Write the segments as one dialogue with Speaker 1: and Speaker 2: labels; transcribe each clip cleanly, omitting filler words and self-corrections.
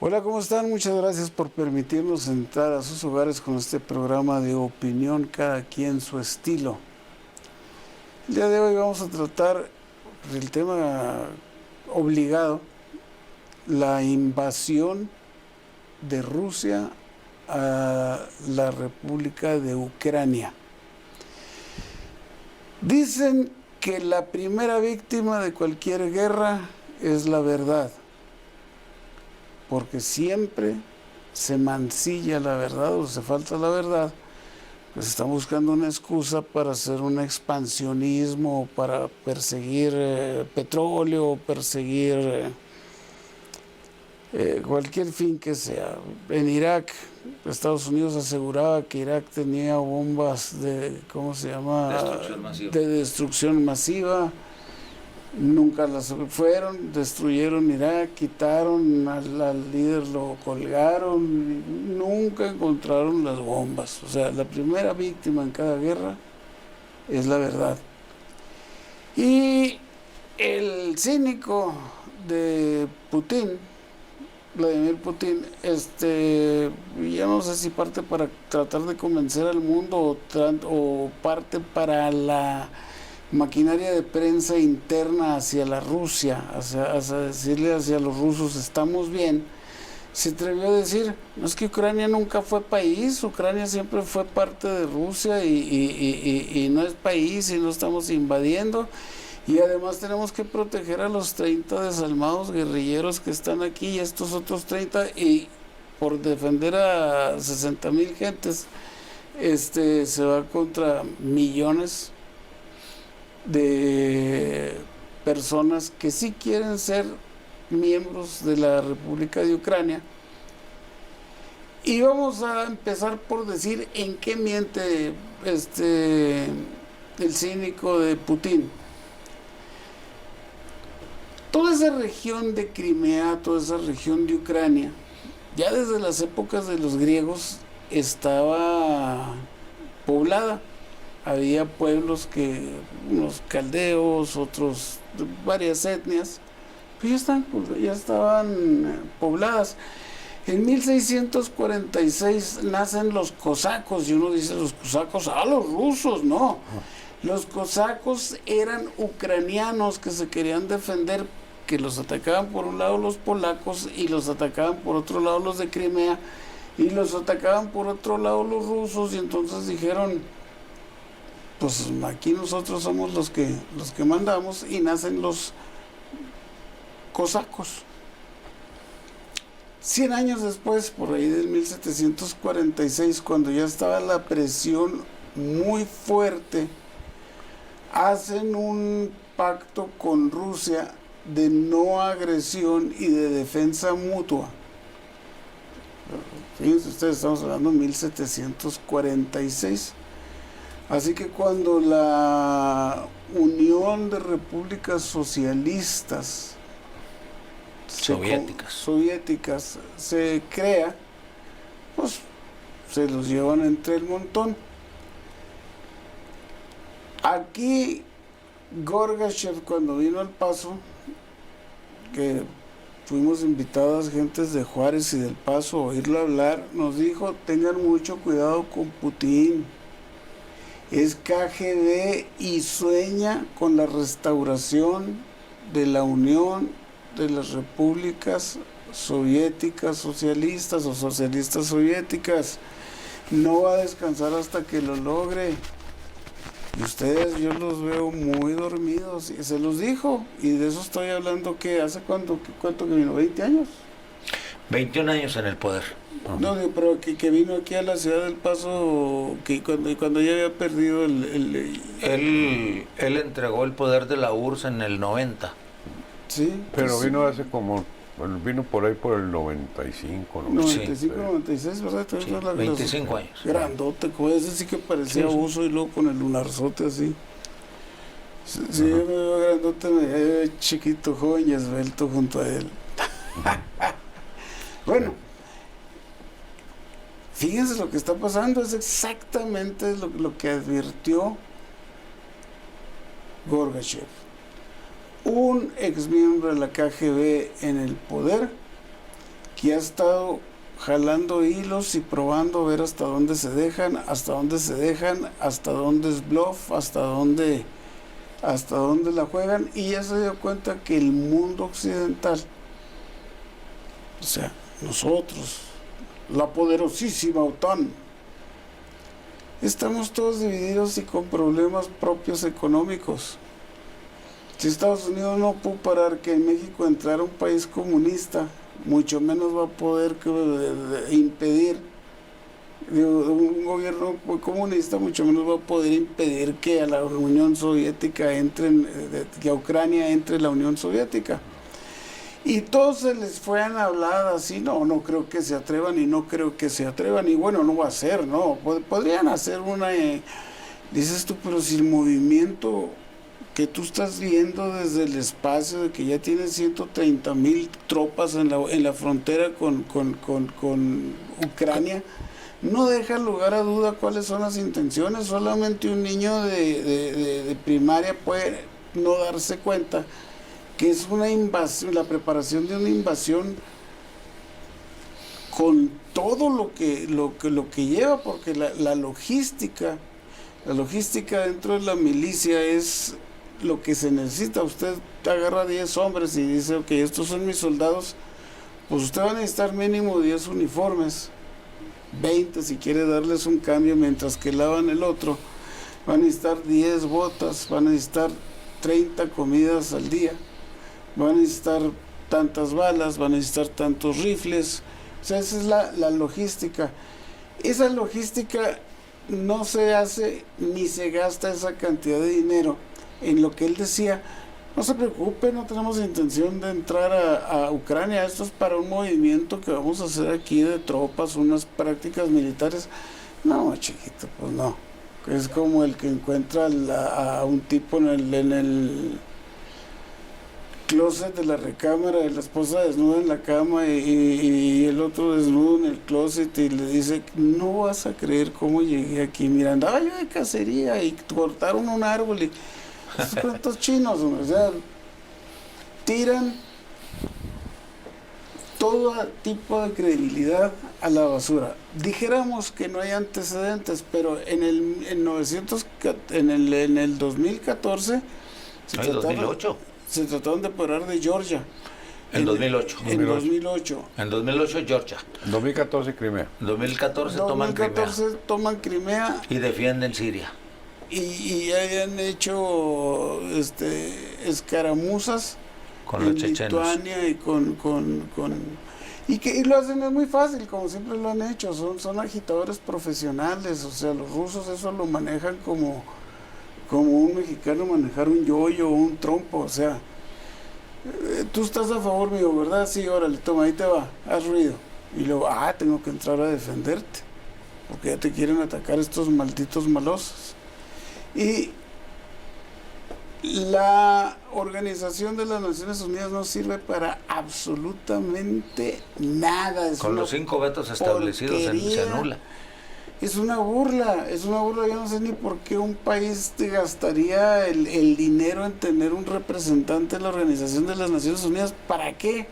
Speaker 1: Hola, ¿cómo están? Muchas gracias por permitirnos entrar a sus hogares con este programa de opinión, cada quien su estilo. El día de hoy vamos a tratar el tema obligado, la invasión de Rusia a la República de Ucrania. Dicen que la primera víctima de cualquier guerra es la verdad, porque siempre se mancilla la verdad o se falta la verdad, pues están buscando una excusa para hacer un expansionismo, para perseguir petróleo, perseguir cualquier fin que sea. En Irak, Estados Unidos aseguraba que Irak tenía bombas de, ¿cómo se llama?
Speaker 2: Destrucción masiva.
Speaker 1: De destrucción masiva. Nunca las fueron, destruyeron Irak, quitaron al líder, lo colgaron, nunca encontraron las bombas. O sea, la primera víctima en cada guerra es la verdad. Y el cínico de Putin, Vladimir Putin, ya no sé si parte para tratar de convencer al mundo o parte para la maquinaria de prensa interna hacia la Rusia, hacia decirle hacia los rusos, estamos bien, se atrevió a decir, no es que Ucrania nunca fue país, Ucrania siempre fue parte de Rusia y no es país y no estamos invadiendo, y además tenemos que proteger a los 30 desalmados guerrilleros que están aquí y estos otros 30, y por defender a 60,000 gentes, se va contra millones de personas que sí quieren ser miembros de la República de Ucrania. Y vamos a empezar por decir en qué miente el cínico de Putin. Toda esa región de Crimea, toda esa región de Ucrania, ya desde las épocas de los griegos estaba poblada. Había pueblos unos caldeos, otros, varias etnias, pues ya estaban pobladas. En 1646 nacen los cosacos, y uno dice, los cosacos, los rusos, no. Los cosacos eran ucranianos que se querían defender, que los atacaban por un lado los polacos, y los atacaban por otro lado los de Crimea, y los atacaban por otro lado los rusos, y entonces dijeron, pues aquí nosotros somos los que mandamos, y nacen los cosacos. 100 años después, por ahí del 1746, cuando ya estaba la presión muy fuerte, hacen un pacto con Rusia de no agresión y de defensa mutua. Fíjense ustedes, estamos hablando de 1746. Así que cuando la Unión de Repúblicas Socialistas soviéticas se crea, pues se los llevan entre el montón. Aquí Gorbachev, cuando vino al Paso, que fuimos invitadas gentes de Juárez y del Paso a oírlo hablar, nos dijo, tengan mucho cuidado con Putin. Es KGB y sueña con la restauración de la Unión de las Repúblicas Soviéticas Socialistas o Socialistas Soviéticas. No va a descansar hasta que lo logre. Y ustedes, yo los veo muy dormidos. Y se los dijo. Y de eso estoy hablando, que ¿hace cuánto que vino? ¿20 años?
Speaker 2: 21 años en el poder.
Speaker 1: No, pero que vino aquí a la ciudad del Paso, que cuando ya había perdido
Speaker 2: Él entregó el poder de la URSS en el 90.
Speaker 1: Sí.
Speaker 3: Pero
Speaker 1: sí.
Speaker 3: vino hace como, bueno, vino por ahí por el 95,
Speaker 1: 96, ¿verdad?
Speaker 2: Sí, 25 años.
Speaker 1: Grandote, como ese sí que parecía uso, y luego con el lunarzote así. Sí, yo me veo grandote, me veo chiquito, joven y esbelto junto a él. Bueno, fíjense lo que está pasando, es exactamente lo que advirtió Gorbachev. Un exmiembro de la KGB en el poder que ha estado jalando hilos y probando a ver hasta dónde se dejan, hasta dónde es bluff, hasta dónde la juegan, y ya se dio cuenta que el mundo occidental, o sea, nosotros, la poderosísima OTAN, estamos todos divididos y con problemas propios económicos. Si Estados Unidos no pudo parar que en México entrara un país comunista, mucho menos va a poder impedir, un gobierno comunista, mucho menos va a poder impedir que a la Unión Soviética que a Ucrania entre la Unión Soviética. Y todos se les fue a hablar así, no creo que se atrevan, y bueno, no va a ser, no, podrían hacer dices tú, pero si el movimiento que tú estás viendo desde el espacio, de que ya tiene 130,000 tropas en la frontera con Ucrania, no deja lugar a duda cuáles son las intenciones. Solamente un niño de primaria puede no darse cuenta que es una invasión, la preparación de una invasión con todo lo que lleva, porque la logística dentro de la milicia es lo que se necesita. Usted agarra 10 hombres y dice, ok, estos son mis soldados, pues usted va a necesitar mínimo 10 uniformes, 20 si quiere darles un cambio mientras que lavan el otro, van a necesitar 10 botas, van a necesitar 30 comidas al día, van a necesitar tantas balas, van a necesitar tantos rifles. O sea, esa es la logística. Esa logística no se hace ni se gasta esa cantidad de dinero en lo que él decía. No se preocupe, no tenemos intención de entrar a Ucrania, esto es para un movimiento que vamos a hacer aquí de tropas, unas prácticas militares. No, chiquito, pues no. Es como el que encuentra a un tipo en el closet de la recámara de la esposa desnuda en la cama y el otro desnudo en el closet, y le dice, no vas a creer cómo llegué aquí, mira, andaba yo de cacería y cortaron un árbol y esos cuentos chinos, o sea, tiran todo tipo de credibilidad a la basura. Dijéramos que no hay antecedentes, pero en el 2014 se trataron de apoderar de Georgia.
Speaker 2: En 2008.
Speaker 1: En 2008.
Speaker 2: En 2008 Georgia.
Speaker 3: 2014 Crimea.
Speaker 2: 2014
Speaker 1: toman Crimea.
Speaker 2: Y defienden Siria.
Speaker 1: Y hayan hecho escaramuzas
Speaker 2: con los chechenos,
Speaker 1: Lituania y y lo hacen, es muy fácil, como siempre lo han hecho, son agitadores profesionales. O sea, los rusos eso lo manejan como un mexicano manejar un yoyo o un trompo. O sea, tú estás a favor mío, ¿verdad? Sí, órale, toma, ahí te va, haz ruido. Y luego, tengo que entrar a defenderte, porque ya te quieren atacar estos malditos malosos. Y la Organización de las Naciones Unidas no sirve para absolutamente nada.
Speaker 2: Con los 5 vetos establecidos se anula.
Speaker 1: Es una burla, yo no sé ni por qué un país te gastaría el dinero en tener un representante de la Organización de las Naciones Unidas. ¿Para qué?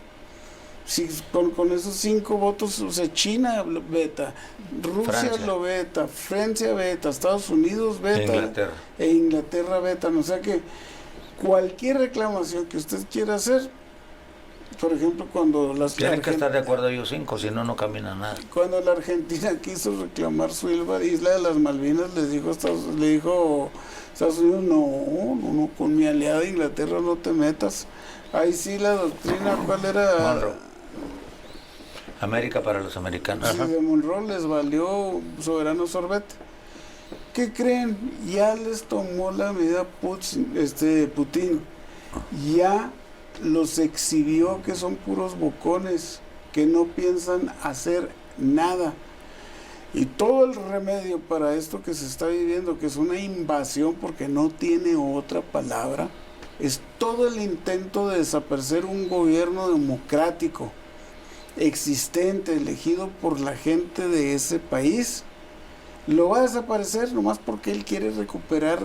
Speaker 1: Si con esos 5 votos, o sea, China veta, Rusia lo veta, Francia veta, Estados Unidos veta, Inglaterra veta. O sea que cualquier reclamación que usted quiera hacer, por ejemplo, cuando
Speaker 2: tienen que estar de acuerdo ellos 5, si no, no camina nada.
Speaker 1: Cuando la Argentina quiso reclamar su isla de las Malvinas, le dijo Estados Unidos, no, con mi aliada Inglaterra no te metas. Ahí sí la doctrina, ¿cuál era?
Speaker 2: Monroe. América para los americanos.
Speaker 1: Sí, de Monroe les valió soberano sorbete. ¿Qué creen? Ya les tomó la medida Putin. Ya los exhibió que son puros bocones, que no piensan hacer nada. Y todo el remedio para esto que se está viviendo, que es una invasión porque no tiene otra palabra, es todo el intento de desaparecer un gobierno democrático, existente, elegido por la gente de ese país. Lo va a desaparecer nomás porque él quiere recuperar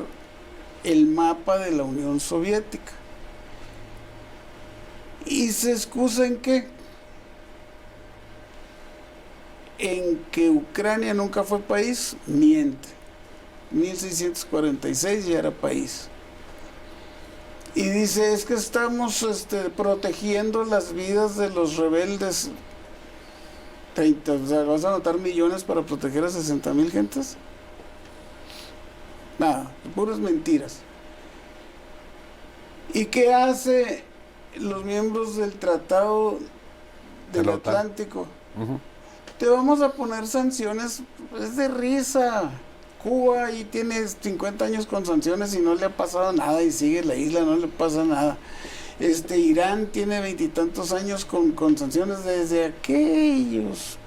Speaker 1: el mapa de la Unión Soviética. ¿Y se excusa en qué? en que Ucrania nunca fue país, miente. 1646 ya era país. Y dice, es que estamos protegiendo las vidas de los rebeldes. 30, o sea, ¿vas a anotar millones para proteger a 60,000 gentes? Nada, puras mentiras. ¿Y qué hace los miembros del Tratado del Atlántico? Te vamos a poner sanciones, es de risa. Cuba ahí tiene 50 años con sanciones y no le ha pasado nada, y sigue la isla, no le pasa nada. Irán tiene 20 y tantos años con sanciones desde aquellos.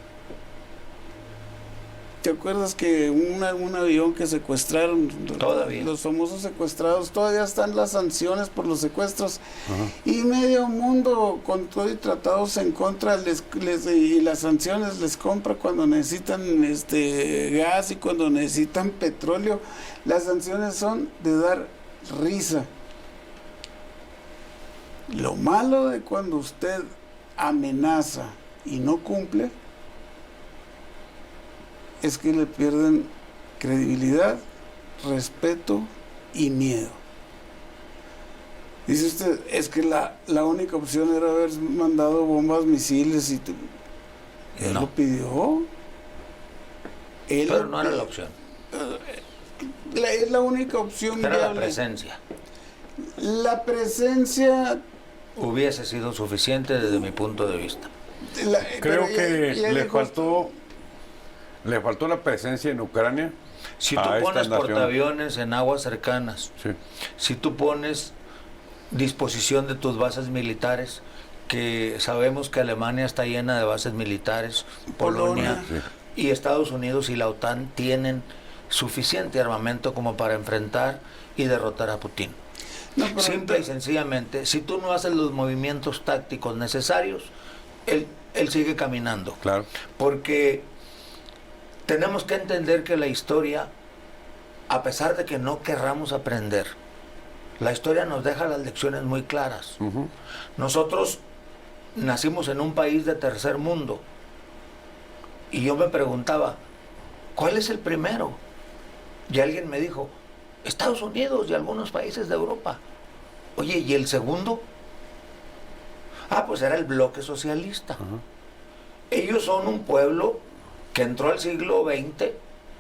Speaker 1: ¿Te acuerdas que un avión que secuestraron?
Speaker 2: Todavía.
Speaker 1: Los famosos secuestrados, todavía están las sanciones por los secuestros. Y medio mundo con todo y tratados en contra, y las sanciones les compra cuando necesitan gas y cuando necesitan petróleo. Las sanciones son de dar risa. Lo malo de cuando usted amenaza y no cumple es que le pierden credibilidad, respeto y miedo. Dice usted, es que la única opción era haber mandado bombas, misiles y... Él lo pidió.
Speaker 2: Pero no era la opción.
Speaker 1: Es la única opción
Speaker 2: Era
Speaker 1: viable.
Speaker 2: la presencia.
Speaker 1: La presencia...
Speaker 2: Hubiese sido suficiente desde mi punto de vista.
Speaker 3: Creo que le faltó la presencia en Ucrania.
Speaker 2: Si tú pones portaaviones en aguas cercanas,
Speaker 3: sí,
Speaker 2: si tú pones disposición de tus bases militares, que sabemos que Alemania está llena de bases militares, Polonia
Speaker 3: sí,
Speaker 2: y Estados Unidos y la OTAN tienen suficiente armamento como para enfrentar y derrotar a Putin. No, simple y sencillamente, si tú no haces los movimientos tácticos necesarios, él sigue caminando.
Speaker 3: Claro.
Speaker 2: Porque tenemos que entender que la historia, a pesar de que no querramos aprender, la historia nos deja las lecciones muy claras. Nosotros nacimos en un país de tercer mundo y yo me preguntaba, ¿cuál es el primero? Y alguien me dijo, Estados Unidos y algunos países de Europa. Oye, ¿y el segundo? Pues era el bloque socialista. Ellos son un pueblo que entró al siglo XX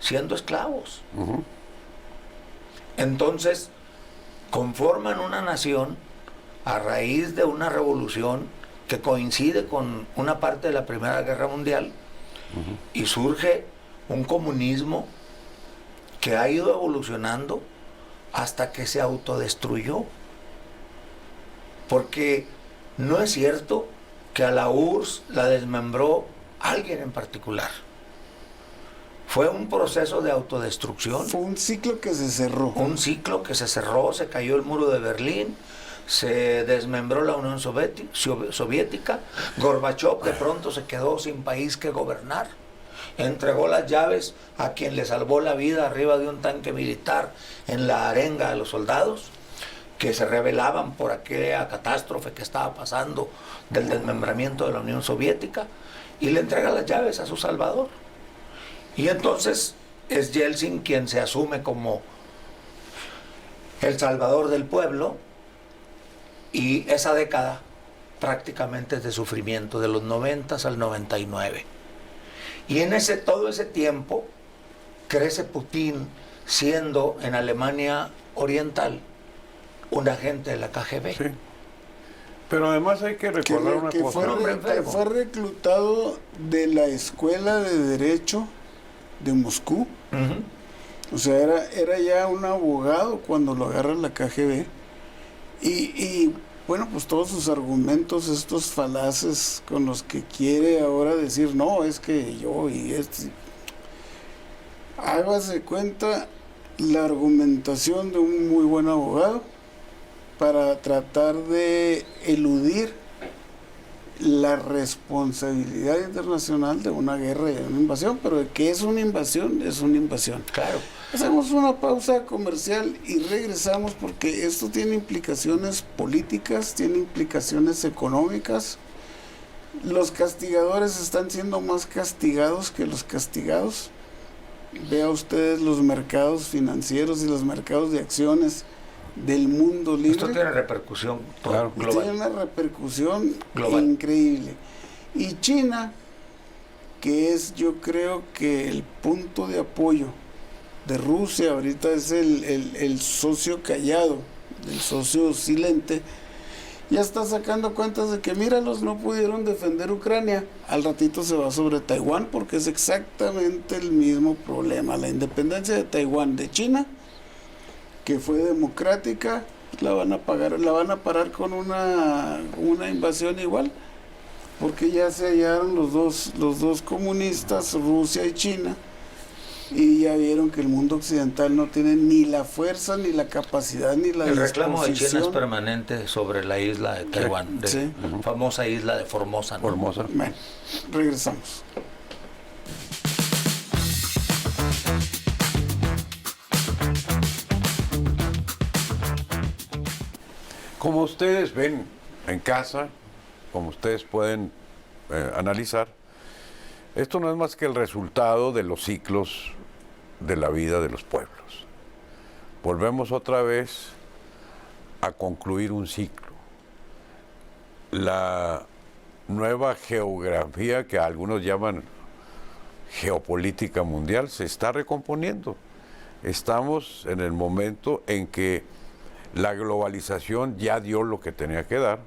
Speaker 2: siendo esclavos. Entonces, conforman una nación a raíz de una revolución que coincide con una parte de la Primera Guerra Mundial y surge un comunismo que ha ido evolucionando hasta que se autodestruyó. Porque no es cierto que a la URSS la desmembró alguien en particular. Fue un proceso de autodestrucción.
Speaker 1: Fue un ciclo que se cerró.
Speaker 2: Un ciclo que se cerró, se cayó el muro de Berlín, se desmembró la Unión Soviética, Gorbachov de pronto se quedó sin país que gobernar, entregó las llaves a quien le salvó la vida arriba de un tanque militar en la arenga de los soldados, que se rebelaban por aquella catástrofe que estaba pasando del desmembramiento de la Unión Soviética, y le entrega las llaves a su salvador. Y entonces es Yeltsin quien se asume como el salvador del pueblo, y esa década prácticamente es de sufrimiento, de los 90 al 99. Y en todo ese tiempo crece Putin siendo en Alemania Oriental un agente de la KGB.
Speaker 3: Sí. Pero además hay que recordar una cosa.
Speaker 1: Que fue reclutado de la Escuela de Derecho de Moscú. O sea, era ya un abogado cuando lo agarra la KGB. Y bueno, pues todos sus argumentos, estos falaces con los que quiere ahora decir, no, es que yo y hágase cuenta la argumentación de un muy buen abogado para tratar de eludir la responsabilidad internacional de una guerra y de una invasión. Pero de que es una invasión, es una invasión.
Speaker 2: Claro.
Speaker 1: Hacemos una pausa comercial y regresamos, porque esto tiene implicaciones políticas, tiene implicaciones económicas, Los castigadores están siendo más castigados que los castigados. Vea ustedes los mercados financieros y los mercados de acciones del mundo libre.
Speaker 2: Esto tiene repercusión
Speaker 3: Claro.
Speaker 2: global.
Speaker 1: Tiene una repercusión
Speaker 2: Global.
Speaker 1: increíble. Y China, que es, yo creo que el punto de apoyo de Rusia, ahorita es el socio callado, el socio silente, ya está sacando cuentas de que míralos, no pudieron defender Ucrania. Al ratito se va sobre Taiwán porque es exactamente el mismo problema. La independencia de Taiwán de China, que fue democrática, la van a parar con una invasión igual, porque ya se hallaron los dos comunistas, Rusia y China, y ya vieron que el mundo occidental no tiene ni la fuerza, ni la capacidad, ni la
Speaker 2: El reclamo de China es
Speaker 1: disposición.
Speaker 2: permanente sobre la isla de Taiwán, de
Speaker 1: Sí.
Speaker 2: famosa isla de Formosa, ¿no?
Speaker 3: Formosa.
Speaker 1: Bueno, regresamos.
Speaker 3: Como ustedes ven en casa, como ustedes pueden analizar, esto no es más que el resultado de los ciclos de la vida de los pueblos. Volvemos otra vez a concluir un ciclo. La nueva geografía que algunos llaman geopolítica mundial se está recomponiendo. Estamos en el momento en que la globalización ya dio lo que tenía que dar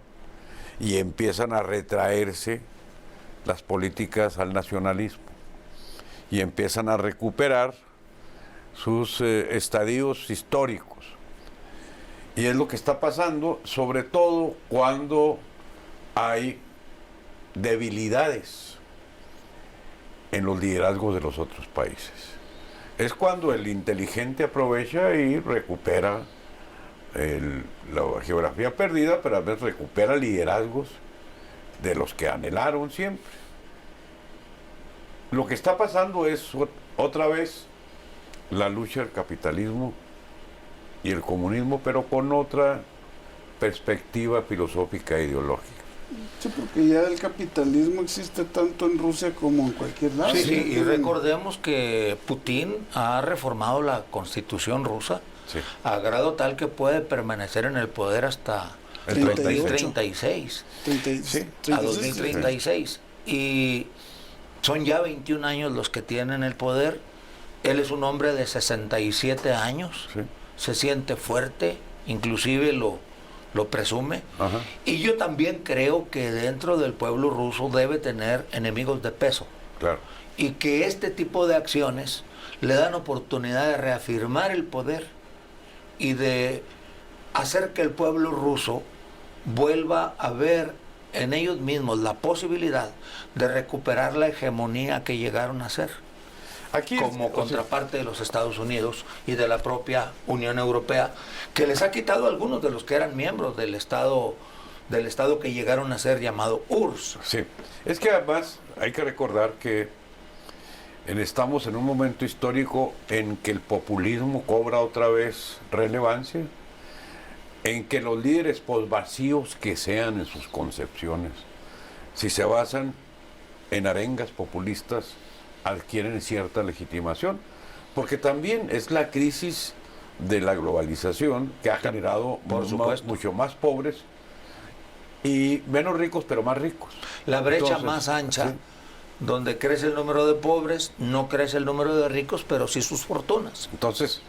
Speaker 3: y empiezan a retraerse las políticas al nacionalismo y empiezan a recuperar sus estadios históricos. Y es lo que está pasando, sobre todo cuando hay debilidades en los liderazgos de los otros países. Es cuando el inteligente aprovecha y recupera la geografía perdida, pero a veces recupera liderazgos de los que anhelaron siempre. Lo que está pasando es otra vez la lucha del capitalismo y el comunismo, pero con otra perspectiva filosófica e ideológica.
Speaker 1: Sí, porque ya el capitalismo existe tanto en Rusia como en cualquier lado.
Speaker 2: Sí, sí, y
Speaker 1: Tienen-
Speaker 2: recordemos que Putin ha reformado la constitución rusa
Speaker 3: Sí.
Speaker 2: a grado tal que puede permanecer en el poder hasta
Speaker 3: El
Speaker 2: 2036.
Speaker 1: 30,
Speaker 2: A 2036. Y son ya 21 años los que tienen el poder. Él es un hombre de 67 años.
Speaker 3: Sí.
Speaker 2: Se siente fuerte, inclusive lo presume.
Speaker 3: Ajá.
Speaker 2: Y yo también creo que dentro del pueblo ruso debe tener enemigos de peso.
Speaker 3: Claro.
Speaker 2: Y que este tipo de acciones le dan oportunidad de reafirmar el poder y de hacer que el pueblo ruso vuelva a ver en ellos mismos la posibilidad de recuperar la hegemonía que llegaron a ser,
Speaker 3: Aquí,
Speaker 2: como contraparte de los Estados Unidos y de la propia Unión Europea, que les ha quitado a algunos de los que eran miembros del Estado que llegaron a ser llamado URSS.
Speaker 3: sí. Es que además hay que recordar que estamos en un momento histórico en que el populismo cobra otra vez relevancia, en que los líderes posvacíos que sean en sus concepciones, si se basan en arengas populistas, adquieren cierta legitimación, porque también es la crisis de la globalización que ha generado
Speaker 2: Por supuesto.
Speaker 3: mucho más pobres y menos ricos, pero más ricos.
Speaker 2: La brecha
Speaker 3: Entonces,
Speaker 2: más ancha,
Speaker 3: sí.
Speaker 2: donde crece el número de pobres, no crece el número de ricos, pero sí sus fortunas.
Speaker 3: Entonces,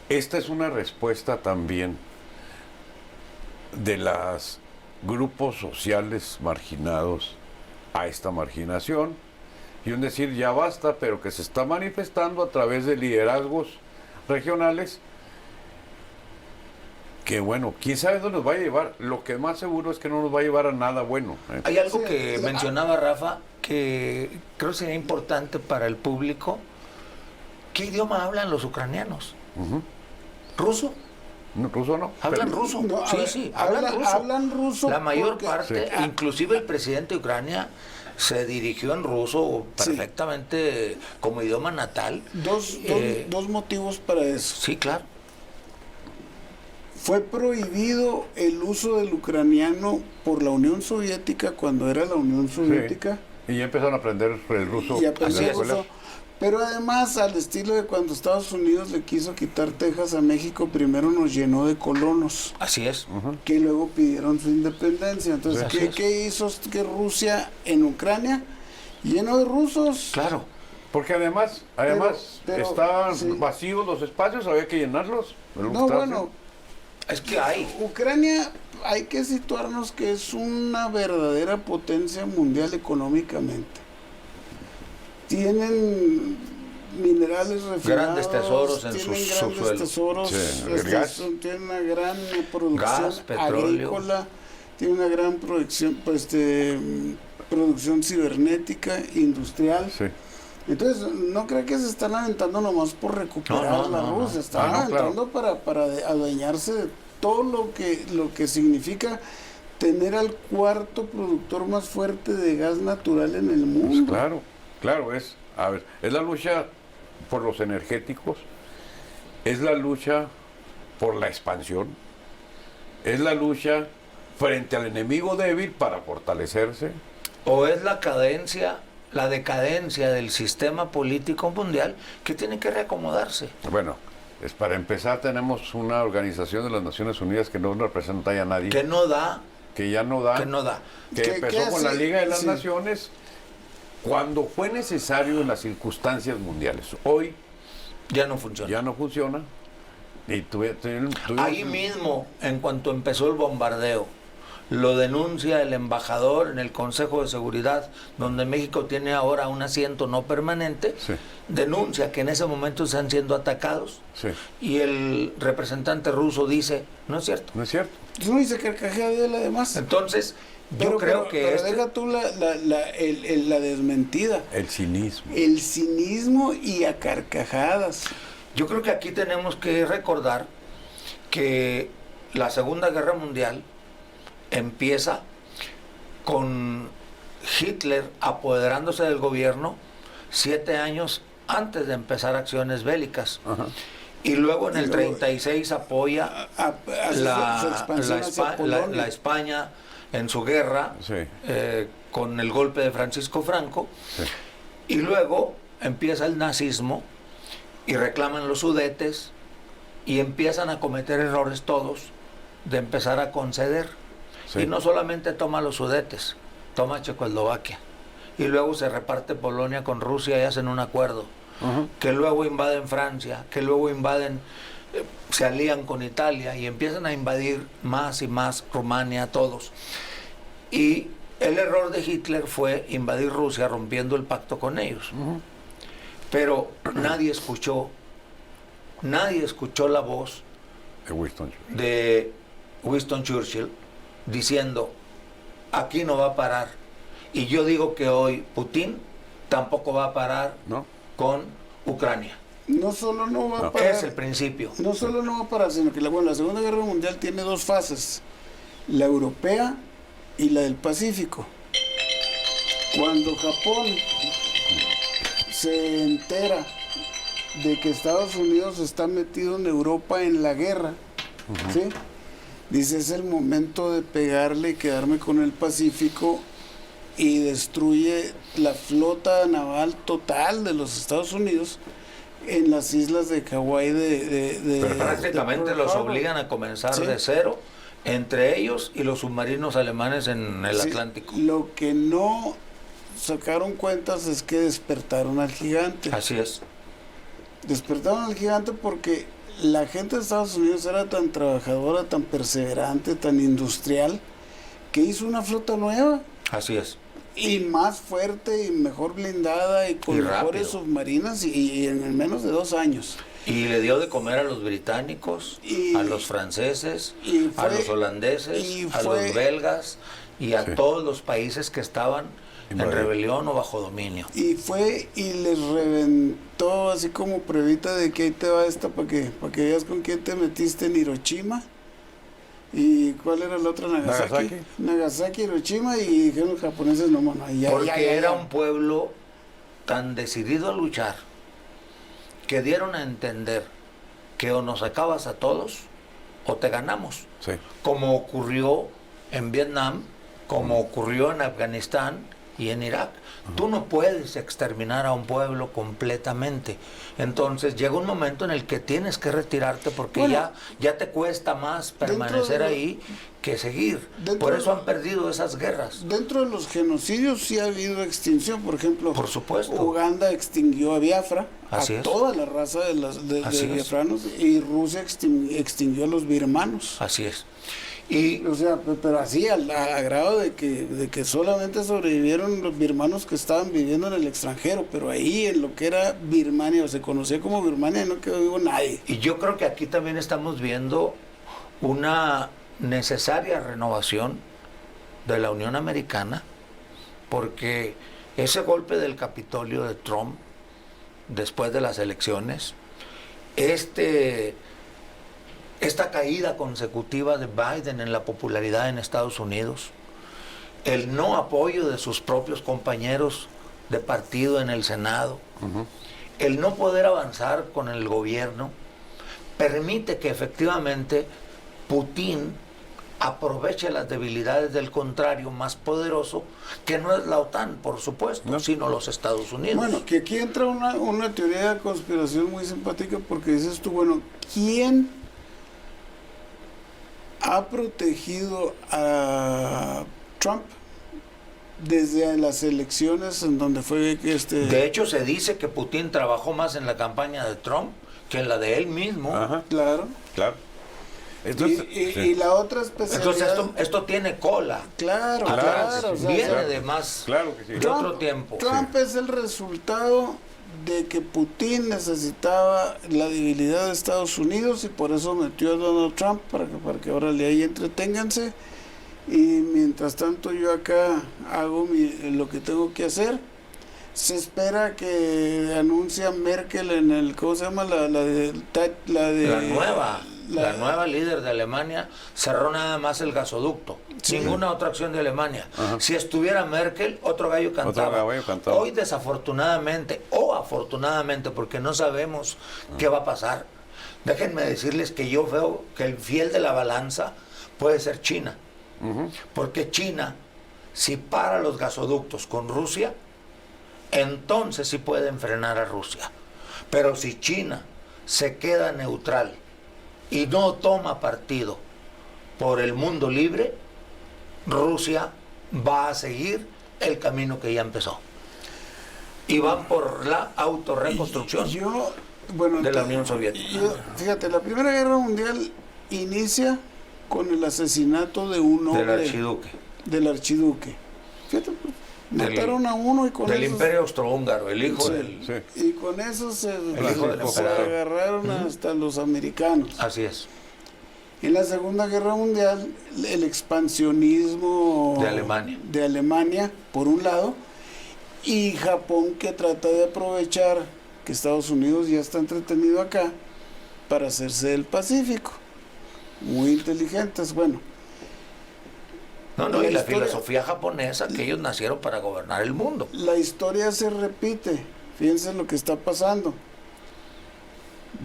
Speaker 3: esta es una respuesta también de los grupos sociales marginados a esta marginación y un decir ya basta, pero que se está manifestando a través de liderazgos regionales que bueno, quién sabe dónde nos va a llevar. Lo que más seguro es que no nos va a llevar a nada bueno, ¿eh?
Speaker 2: Hay algo
Speaker 1: Sí,
Speaker 2: que mencionaba Rafa que creo sería importante para el público. ¿Qué idioma hablan los ucranianos?
Speaker 3: Ujú.
Speaker 2: ¿Ruso?
Speaker 3: No, ruso no.
Speaker 2: ¿Hablan
Speaker 3: pero-
Speaker 2: ruso?
Speaker 1: No,
Speaker 2: Sí,
Speaker 1: a ver,
Speaker 2: sí, hablan ruso.
Speaker 1: hablan ruso
Speaker 2: La mayor
Speaker 1: porque-
Speaker 2: parte,
Speaker 3: Sí.
Speaker 2: inclusive el presidente de Ucrania, se dirigió en ruso
Speaker 1: Sí.
Speaker 2: perfectamente como idioma natal.
Speaker 1: Dos motivos para eso.
Speaker 2: Sí, claro.
Speaker 1: Fue prohibido el uso del ucraniano por la Unión Soviética cuando era la Unión Soviética.
Speaker 3: Sí. Y ya empezaron a aprender el ruso
Speaker 1: Y
Speaker 3: en
Speaker 1: aprendió
Speaker 3: la
Speaker 1: el
Speaker 3: escuela.
Speaker 1: ruso. Pero además, al estilo de cuando Estados Unidos le quiso quitar Texas a México, primero nos llenó de colonos,
Speaker 2: Así es.
Speaker 1: que luego pidieron su independencia. Entonces,
Speaker 2: Así es.
Speaker 1: ¿qué hizo que Rusia en Ucrania? Lleno de rusos.
Speaker 2: Claro.
Speaker 3: Porque además
Speaker 1: Pero,
Speaker 3: estaban
Speaker 1: sí.
Speaker 3: vacíos los espacios, había que llenarlos. Es lo que
Speaker 1: No,
Speaker 3: está
Speaker 1: bueno,
Speaker 2: Es que hay.
Speaker 1: Ucrania hay que situarnos que es una verdadera potencia mundial económicamente. Tienen minerales refinados,
Speaker 2: Grandes tesoros en
Speaker 1: tienen
Speaker 2: sus
Speaker 1: grandes
Speaker 2: subsuelos.
Speaker 1: tesoros,
Speaker 3: Sí, el gas.
Speaker 1: tienen una gran producción
Speaker 2: Gas, petróleo.
Speaker 1: agrícola, tienen una gran producción cibernética, industrial.
Speaker 3: Sí.
Speaker 1: Entonces, no creo que se están aventando nomás por recuperar
Speaker 2: No,
Speaker 1: la
Speaker 2: no,
Speaker 1: Rusia,
Speaker 2: no.
Speaker 1: están
Speaker 3: Ah, no,
Speaker 1: aventando para adueñarse de todo lo que significa tener al cuarto productor más fuerte de gas natural en el
Speaker 3: Pues
Speaker 1: mundo.
Speaker 3: claro, es la lucha por los energéticos, es la lucha por la expansión, es la lucha frente al enemigo débil para fortalecerse.
Speaker 2: O es la decadencia del sistema político mundial que tiene que reacomodarse.
Speaker 3: Bueno, para empezar tenemos una organización de las Naciones Unidas que no representa ya a nadie,
Speaker 2: Que no da,
Speaker 3: que ya no da,
Speaker 2: que no da.
Speaker 3: que
Speaker 1: ¿Qué
Speaker 3: empezó con la
Speaker 1: hace?
Speaker 3: Liga de las
Speaker 1: Sí.
Speaker 3: Naciones cuando fue necesario en las circunstancias mundiales. Hoy
Speaker 2: Ya no funciona.
Speaker 3: ya no funciona. Y tuvimos
Speaker 2: Ahí mismo, en cuanto empezó el bombardeo, lo denuncia el embajador en el Consejo de Seguridad, donde México tiene ahora un asiento no permanente,
Speaker 3: Sí.
Speaker 2: denuncia que en ese momento están siendo atacados
Speaker 3: Sí,
Speaker 2: y el representante ruso dice, no es cierto.
Speaker 3: no es cierto.
Speaker 1: No dice carcajea de él además.
Speaker 2: Entonces, yo creo que
Speaker 1: pero deja tú la desmentida.
Speaker 3: El cinismo.
Speaker 1: El cinismo y a carcajadas.
Speaker 2: yo creo que aquí tenemos que recordar que la Segunda Guerra Mundial empieza con Hitler apoderándose del gobierno 7 años antes de empezar acciones bélicas.
Speaker 3: Ajá.
Speaker 2: Y luego en el
Speaker 1: Y luego-
Speaker 2: 36 apoya
Speaker 1: Hace
Speaker 2: la,
Speaker 1: su expansión
Speaker 2: la
Speaker 1: hacia
Speaker 2: Espa-
Speaker 1: Polonia.
Speaker 2: la España en su guerra
Speaker 3: Sí.
Speaker 2: con el golpe de Francisco Franco.
Speaker 3: Sí.
Speaker 2: Y luego empieza el nazismo y reclaman los Sudetes y empiezan a cometer errores todos de empezar a conceder.
Speaker 3: Sí.
Speaker 2: Y no solamente toma los Sudetes, toma Checoslovaquia. Y luego se reparte Polonia con Rusia y hacen un acuerdo.
Speaker 3: Ajá.
Speaker 2: Que luego invaden Francia, que luego invaden, se alían con Italia y empiezan a invadir más y más Rumania, todos. Y el error de Hitler fue invadir Rusia rompiendo el pacto con ellos. Pero nadie escuchó la voz
Speaker 3: De Winston Churchill.
Speaker 2: de Winston Churchill diciendo, aquí no va a parar. Y yo digo que hoy Putin tampoco va a parar
Speaker 3: ¿No?
Speaker 2: con Ucrania.
Speaker 1: No solo no va a
Speaker 3: No.
Speaker 1: parar,
Speaker 2: Es el principio.
Speaker 1: no solo no va a parar, sino que la Segunda Guerra Mundial tiene dos fases, la europea y la del Pacífico. Cuando Japón se entera de que Estados Unidos está metido en Europa en la guerra, ¿sí? Dice, es el momento de pegarle y quedarme con el Pacífico, y destruye la flota naval total de los Estados Unidos en las islas de Hawái
Speaker 2: Pero prácticamente
Speaker 1: de
Speaker 2: los
Speaker 1: Pearl Harbor.
Speaker 2: obligan a comenzar
Speaker 1: Sí.
Speaker 2: de cero, entre ellos y los submarinos alemanes en el
Speaker 1: Sí,
Speaker 2: Atlántico.
Speaker 1: Lo que no sacaron cuentas es que despertaron al gigante.
Speaker 2: Así es.
Speaker 1: Despertaron al gigante porque la gente de Estados Unidos era tan trabajadora, tan perseverante, tan industrial, que hizo una flota nueva
Speaker 2: Así es.
Speaker 1: y más fuerte y mejor blindada y con
Speaker 2: Y
Speaker 1: mejores
Speaker 2: rápido.
Speaker 1: submarinas y en menos de 2 años.
Speaker 2: Y le dio de comer a los británicos,
Speaker 1: Y-
Speaker 2: a los franceses,
Speaker 1: y
Speaker 2: a
Speaker 1: fue-
Speaker 2: los holandeses,
Speaker 1: y
Speaker 2: a
Speaker 1: fue-
Speaker 2: los belgas y a
Speaker 3: Sí.
Speaker 2: todos los países que estaban en
Speaker 3: Invadido.
Speaker 2: rebelión o bajo dominio.
Speaker 1: Y fue y les reventó así como pruebita de que ahí te va esta para que veas con quién te metiste en Hiroshima. ¿Y cuál era la otra? Nagasaki. Nagasaki, Hiroshima, y dijeron los japoneses, no, mano, ya,
Speaker 2: Porque
Speaker 1: ya, ya,
Speaker 2: era
Speaker 1: ya.
Speaker 2: un pueblo tan decidido a luchar que dieron a entender que o nos acabas a todos o te ganamos.
Speaker 3: Sí.
Speaker 2: Como ocurrió en Vietnam, como ocurrió en Afganistán y en Irak. Tú no puedes exterminar a un pueblo completamente. Entonces llega un momento en el que tienes que retirarte porque
Speaker 1: Bueno,
Speaker 2: ya te cuesta más permanecer ahí que seguir. Por eso han perdido esas guerras.
Speaker 1: Dentro de los genocidios sí ha habido extinción. Por ejemplo,
Speaker 2: Por supuesto.
Speaker 1: Uganda extinguió a Biafra,
Speaker 2: Así
Speaker 1: a
Speaker 2: es.
Speaker 1: toda la raza de
Speaker 2: Así es.
Speaker 1: biafranos, y Rusia extinguió a los birmanos.
Speaker 2: Así es. Y
Speaker 1: O sea, pero así a grado de que solamente sobrevivieron los birmanos que estaban viviendo en el extranjero, pero ahí en lo que era Birmania, o se conocía como Birmania, no quedó vivo nadie.
Speaker 2: Y yo creo que aquí también estamos viendo una necesaria renovación de la Unión Americana, porque ese golpe del Capitolio de Trump, después de las elecciones, esta caída consecutiva de Biden en la popularidad en Estados Unidos, el no apoyo de sus propios compañeros de partido en el Senado, el no poder avanzar con el gobierno, permite que efectivamente Putin aproveche las debilidades del contrario más poderoso, que no es la OTAN, por supuesto,
Speaker 3: No.
Speaker 2: sino los Estados Unidos.
Speaker 1: Bueno, que aquí entra una teoría de conspiración muy simpática, porque dices tú, bueno, ¿quién ha protegido a Trump desde las elecciones en donde fue
Speaker 2: De hecho, se dice que Putin trabajó más en la campaña de Trump que en la de él mismo.
Speaker 3: Ajá,
Speaker 1: Claro.
Speaker 3: claro. Entonces,
Speaker 1: y
Speaker 3: sí.
Speaker 1: y la otra especialidad...
Speaker 2: Entonces esto tiene cola.
Speaker 1: Claro,
Speaker 2: Atrás,
Speaker 1: claro. o sea,
Speaker 2: viene
Speaker 3: claro.
Speaker 2: de más,
Speaker 3: Claro que sí.
Speaker 2: de otro tiempo.
Speaker 1: Trump es el resultado de que Putin necesitaba la debilidad de Estados Unidos, y por eso metió a Donald Trump para que ahora le ahí entreténganse, y mientras tanto yo acá hago lo que tengo que hacer. Se espera que anuncia Merkel en el, ¿cómo se llama? La
Speaker 2: nueva líder de Alemania cerró nada más el gasoducto.
Speaker 1: Sí.
Speaker 2: Ninguna otra acción de Alemania.
Speaker 3: Ajá.
Speaker 2: Si estuviera Merkel, otro gallo cantaba.
Speaker 3: gallo cantaba.
Speaker 2: Hoy desafortunadamente, o afortunadamente, porque no sabemos qué va a pasar, déjenme decirles que yo veo que el fiel de la balanza puede ser China. Porque China, si para los gasoductos con Rusia, entonces sí pueden frenar a Rusia. Pero si China se queda neutral y no toma partido por el mundo libre, Rusia va a seguir el camino que ya empezó. Y van por la autorreconstrucción de la Unión Soviética.
Speaker 1: Fíjate, la Primera Guerra Mundial inicia con el asesinato de un hombre. Del archiduque. Fíjate, mataron a uno y con
Speaker 2: del
Speaker 1: eso...
Speaker 2: Imperio Austrohúngaro, el hijo
Speaker 1: Sí.
Speaker 2: del...
Speaker 3: Sí.
Speaker 1: Y con eso se
Speaker 2: hijo del emperador.
Speaker 1: agarraron hasta los americanos.
Speaker 2: Así es.
Speaker 1: En la Segunda Guerra Mundial, el expansionismo
Speaker 2: De Alemania.
Speaker 1: por un lado, y Japón, que trata de aprovechar que Estados Unidos ya está entretenido acá para hacerse del Pacífico. Muy inteligentes, bueno.
Speaker 2: Y la
Speaker 1: historia-
Speaker 2: filosofía japonesa, que ellos nacieron para gobernar el mundo.
Speaker 1: La historia se repite. Fíjense lo que está pasando.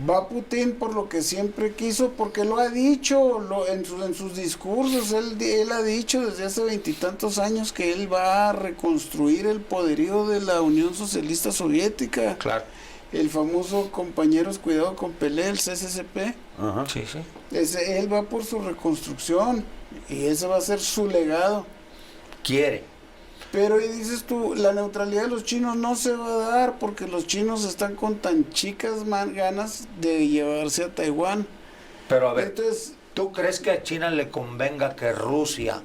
Speaker 1: Va Putin por lo que siempre quiso, porque lo ha dicho en sus discursos. Él ha dicho desde hace 20 y tantos años que él va a reconstruir el poderío de la Unión Socialista Soviética.
Speaker 2: Claro.
Speaker 1: El famoso Compañeros Cuidado con Pelé, el CCCP.
Speaker 3: Ajá.
Speaker 2: Sí, sí.
Speaker 1: Él va por su reconstrucción y ese va a ser su legado.
Speaker 2: Quiere.
Speaker 1: Pero y dices tú, la neutralidad de los chinos no se va a dar porque los chinos están con tan chicas ganas de llevarse a Taiwán.
Speaker 2: Pero a ver,
Speaker 1: Entonces,
Speaker 2: ¿tú crees que a China le convenga que Rusia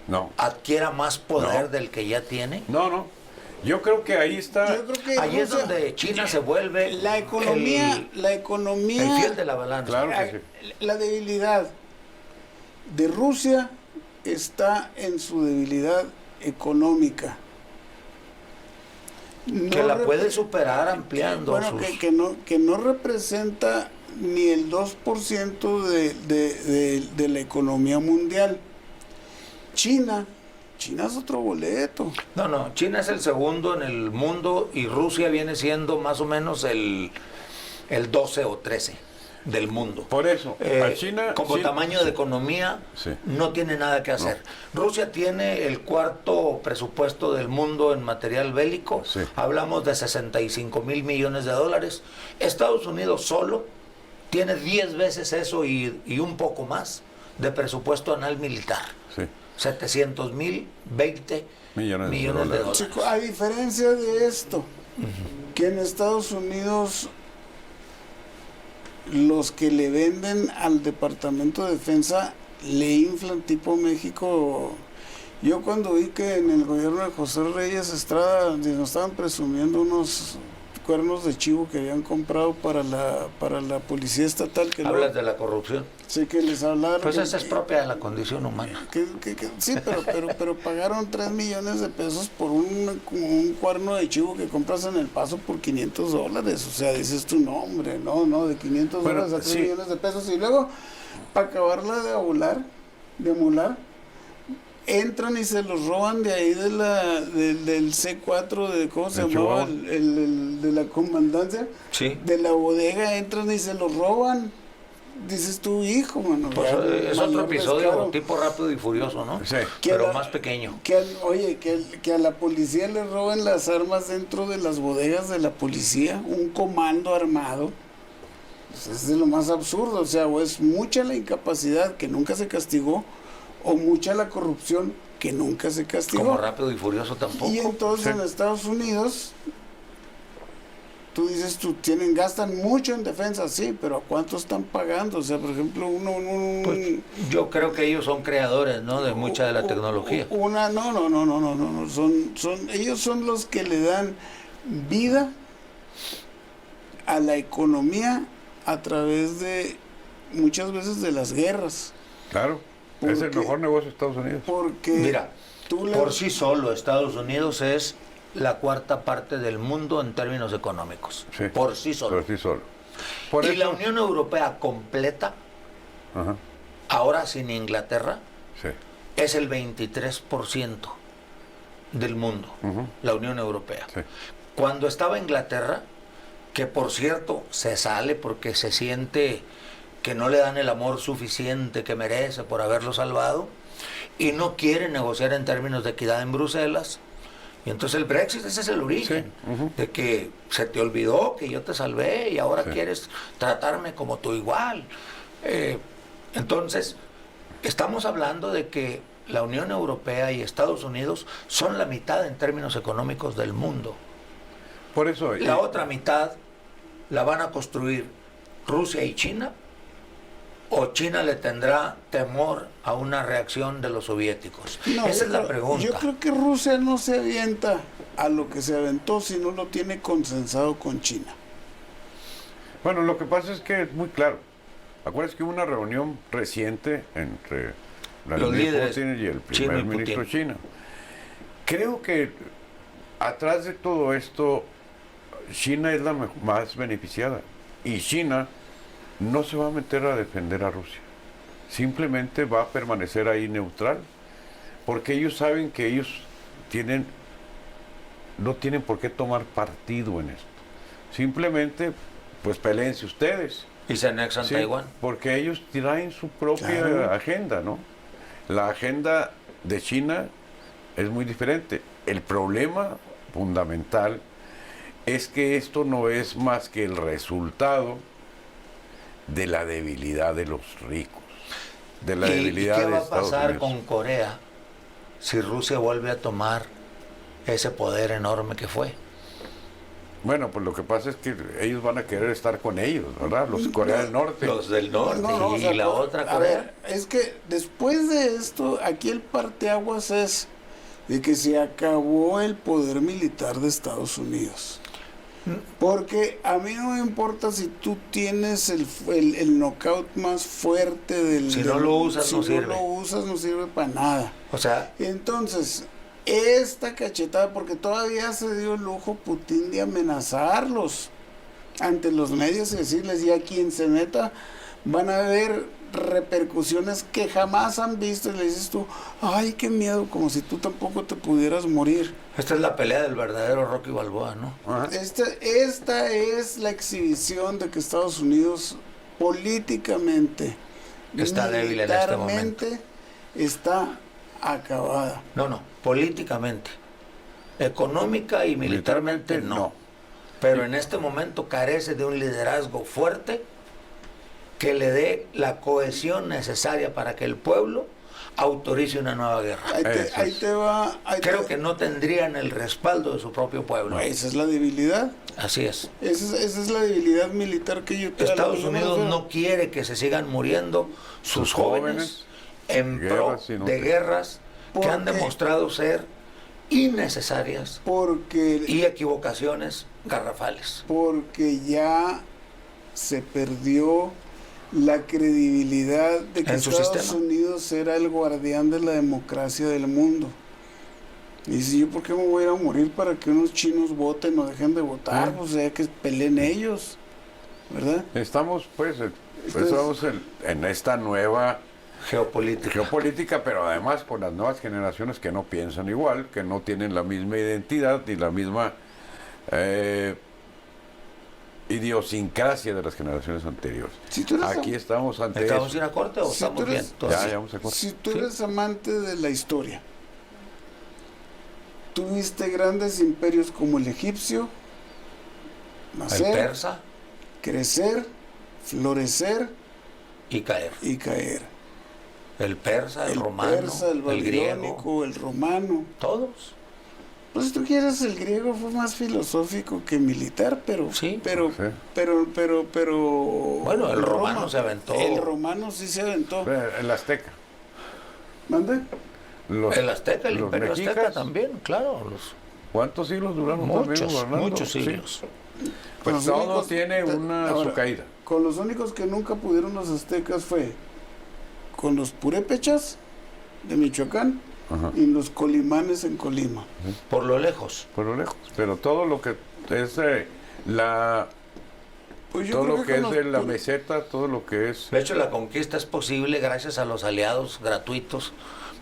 Speaker 3: No.
Speaker 2: adquiera más poder
Speaker 3: No.
Speaker 2: del que ya tiene?
Speaker 3: No. Yo creo que ahí está.
Speaker 1: yo creo que
Speaker 2: Ahí es
Speaker 1: Rusia-
Speaker 2: donde China se vuelve
Speaker 1: la economía,
Speaker 2: el fiel de la balanza.
Speaker 3: Claro que sí.
Speaker 1: la debilidad de Rusia está en su debilidad económica.
Speaker 2: Que
Speaker 1: No
Speaker 2: la
Speaker 1: rep-
Speaker 2: puede superar ampliando
Speaker 1: Bueno,
Speaker 2: sus...
Speaker 1: que no representa ni el 2% de la economía mundial. China es otro boleto.
Speaker 2: No, China es el segundo en el mundo y Rusia viene siendo más o menos el 12 o 13. del mundo.
Speaker 3: Por eso, a China...
Speaker 2: Como
Speaker 3: sí,
Speaker 2: tamaño de economía,
Speaker 3: sí,
Speaker 2: no tiene nada que hacer. Rusia tiene el cuarto presupuesto del mundo en material bélico.
Speaker 3: Sí.
Speaker 2: Hablamos de 65,000 millones de dólares. Estados Unidos solo tiene 10 veces eso y un poco más de presupuesto anual militar.
Speaker 3: sí.
Speaker 2: 700,020
Speaker 3: Millones de
Speaker 2: millones de
Speaker 3: dólares.
Speaker 2: dólares.
Speaker 1: Chico, a diferencia de esto, que en Estados Unidos los que le venden al Departamento de Defensa le inflan tipo México. Yo cuando vi que en el gobierno de José Reyes Estrada nos estaban presumiendo unos cuernos de chivo que habían comprado para la policía estatal, que
Speaker 2: Hablas de la corrupción.
Speaker 1: sí que les hablaron.
Speaker 2: Pues esa es propia de la condición humana.
Speaker 1: Sí, pero pagaron 3 millones de pesos por un cuerno de chivo que compras en El Paso por $500. O sea, dices tú, no, hombre, no, de 500
Speaker 3: Bueno,
Speaker 1: dólares a 3
Speaker 3: sí.
Speaker 1: millones de pesos. Y luego, para acabarla de amular, entran y se los roban de ahí del C4, de ¿cómo se
Speaker 3: De
Speaker 1: llamaba?
Speaker 3: Chihuahua.
Speaker 1: De la comandancia.
Speaker 2: Sí.
Speaker 1: De la bodega entran y se los roban. Dices tú, hijo, mano.
Speaker 2: Pues,
Speaker 1: ya,
Speaker 2: es otro
Speaker 1: mayor
Speaker 2: episodio
Speaker 1: descaro.
Speaker 2: tipo Rápido y Furioso, ¿no?
Speaker 3: Sí.
Speaker 2: Pero
Speaker 1: Que
Speaker 2: más pequeño.
Speaker 1: Que a la policía le roben las armas dentro de las bodegas de la policía, un comando armado. Pues es de lo más absurdo, o sea, o es mucha la incapacidad que nunca se castigó, o mucha la corrupción que nunca se castigó.
Speaker 2: Como Rápido y Furioso tampoco.
Speaker 1: Y entonces
Speaker 3: Sí.
Speaker 1: en Estados Unidos, tú dices, gastan mucho en defensa, sí, pero ¿a cuánto están pagando? O sea, por ejemplo,
Speaker 2: Pues, yo creo que ellos son creadores, ¿no? De mucha de la tecnología.
Speaker 1: No, ellos son los que le dan vida a la economía a través de muchas veces de las guerras.
Speaker 3: Claro, es el
Speaker 1: Porque-
Speaker 3: mejor negocio de Estados Unidos.
Speaker 1: Porque
Speaker 2: Mira,
Speaker 1: tú le-
Speaker 2: por sí solo Estados Unidos es la cuarta parte del mundo en términos económicos.
Speaker 3: Sí.
Speaker 2: Por sí solo.
Speaker 3: Por sí solo. Por
Speaker 2: Y
Speaker 3: eso,
Speaker 2: la Unión Europea completa,
Speaker 3: ajá,
Speaker 2: ahora sin Inglaterra,
Speaker 3: sí,
Speaker 2: es el 23% del mundo,
Speaker 3: ujú,
Speaker 2: la Unión Europea.
Speaker 3: sí.
Speaker 2: Cuando estaba Inglaterra, que por cierto se sale porque se siente que no le dan el amor suficiente que merece por haberlo salvado, y no quiere negociar en términos de equidad en Bruselas, y entonces el Brexit, ese es el origen,
Speaker 3: Sí, ujú.
Speaker 2: de que se te olvidó que yo te salvé y ahora
Speaker 3: Sí.
Speaker 2: quieres tratarme como tu igual. Entonces, estamos hablando de que la Unión Europea y Estados Unidos son la mitad en términos económicos del mundo.
Speaker 3: Por eso,
Speaker 2: La otra mitad la van a construir Rusia y China, o China le tendrá temor a una reacción de los soviéticos.
Speaker 1: No,
Speaker 2: Esa es la
Speaker 1: yo
Speaker 2: pregunta.
Speaker 1: creo que Rusia no se avienta a lo que se aventó si no lo tiene consensado con China.
Speaker 3: bueno, lo que pasa es que es muy claro. Acuérdense que hubo una reunión reciente entre
Speaker 2: Los
Speaker 3: Vladimir
Speaker 2: líderes
Speaker 3: Putin y el
Speaker 2: chino y
Speaker 3: primer ministro
Speaker 2: Putin.
Speaker 3: chino. Creo que atrás de todo esto, China es la más beneficiada. Y China no se va a meter a defender a Rusia. Simplemente va a permanecer ahí neutral. Porque ellos saben que ellos no tienen por qué tomar partido en esto. Simplemente, pues peleense ustedes.
Speaker 2: Y se anexan
Speaker 3: Sí,
Speaker 2: Taiwán.
Speaker 3: porque ellos traen su propia
Speaker 1: Claro.
Speaker 3: agenda, ¿no? La agenda de China es muy diferente. El problema fundamental es que esto no es más que el resultado de la debilidad de los ricos, de la
Speaker 2: ¿Y
Speaker 3: debilidad
Speaker 2: qué
Speaker 3: de
Speaker 2: va a
Speaker 3: Estados
Speaker 2: pasar
Speaker 3: Unidos.
Speaker 2: con Corea si Rusia vuelve a tomar ese poder enorme que fue?
Speaker 3: Bueno, pues lo que pasa es que ellos van a querer estar con ellos, ¿verdad? Los Corea del Norte.
Speaker 2: Los del norte
Speaker 1: O
Speaker 2: y
Speaker 1: sea,
Speaker 2: la otra
Speaker 1: a
Speaker 2: Corea.
Speaker 1: ver, es que después de esto, aquí el parteaguas es de que se acabó el poder militar de Estados Unidos. Porque a mí no me importa si tú tienes el knockout más fuerte del...
Speaker 2: Si no lo usas,
Speaker 1: si
Speaker 2: no sirve.
Speaker 1: lo usas, no sirve para nada.
Speaker 2: O sea,
Speaker 1: Entonces, esta cachetada, porque todavía se dio el lujo Putin de amenazarlos ante los medios y decirles, y a quien se meta van a haber repercusiones que jamás han visto, y le dices tú, ay, qué miedo, como si tú tampoco te pudieras morir.
Speaker 2: esta es la pelea del verdadero Rocky Balboa, ¿no?
Speaker 3: Ajá.
Speaker 1: Esta es la exhibición de que Estados Unidos políticamente,
Speaker 2: Está débil en este momento.
Speaker 1: militarmente, está acabada.
Speaker 2: No, políticamente. Económica y militarmente no. Pero en este momento carece de un liderazgo fuerte que le dé la cohesión necesaria para que el pueblo autorice una nueva guerra.
Speaker 1: Ahí te va.
Speaker 2: Creo que no tendrían el respaldo de su propio pueblo.
Speaker 1: Esa es la debilidad.
Speaker 2: Así es.
Speaker 1: Esa es la debilidad militar que yo tengo.
Speaker 2: Estados Unidos no quiere que se sigan muriendo sus jóvenes en pro de guerras que han demostrado ser innecesarias y equivocaciones garrafales.
Speaker 1: Porque ya se perdió la credibilidad de que Estados Unidos era el guardián de la democracia del mundo. Y si yo, ¿por qué me voy a ir a morir para que unos chinos voten o dejen de votar? O sea, que peleen ellos, ¿verdad?
Speaker 3: Estamos, pues, en esta nueva geopolítica, pero además con las nuevas generaciones que no piensan igual, que no tienen la misma identidad ni la misma idiosincrasia de las generaciones anteriores. Aquí estamos ante eso.
Speaker 2: ¿Vamos a ir a corte o estamos bien?
Speaker 3: Ya vamos a corte.
Speaker 1: Si tú eres amante de la historia, tuviste grandes imperios como el egipcio, nacer,
Speaker 2: el persa,
Speaker 1: crecer, florecer
Speaker 2: y caer. El persa, el romano, el griego,
Speaker 1: el romano.
Speaker 2: Todos.
Speaker 1: Pues si tú quieres, el griego fue más filosófico que militar, pero
Speaker 2: bueno, el romano se aventó.
Speaker 1: El romano sí se aventó.
Speaker 3: El azteca.
Speaker 1: ¿Mande?
Speaker 2: El azteca, el imperio azteca también, claro.
Speaker 3: ¿Cuántos siglos duraron?
Speaker 2: Muchos siglos.
Speaker 3: Pues todo tiene su caída.
Speaker 1: Con los únicos que nunca pudieron los aztecas fue con los purépechas de Michoacán. Y los colimanes en Colima.
Speaker 2: Por lo lejos.
Speaker 3: Pero todo lo que es la meseta, todo lo que es...
Speaker 2: De hecho, la conquista es posible gracias a los aliados gratuitos,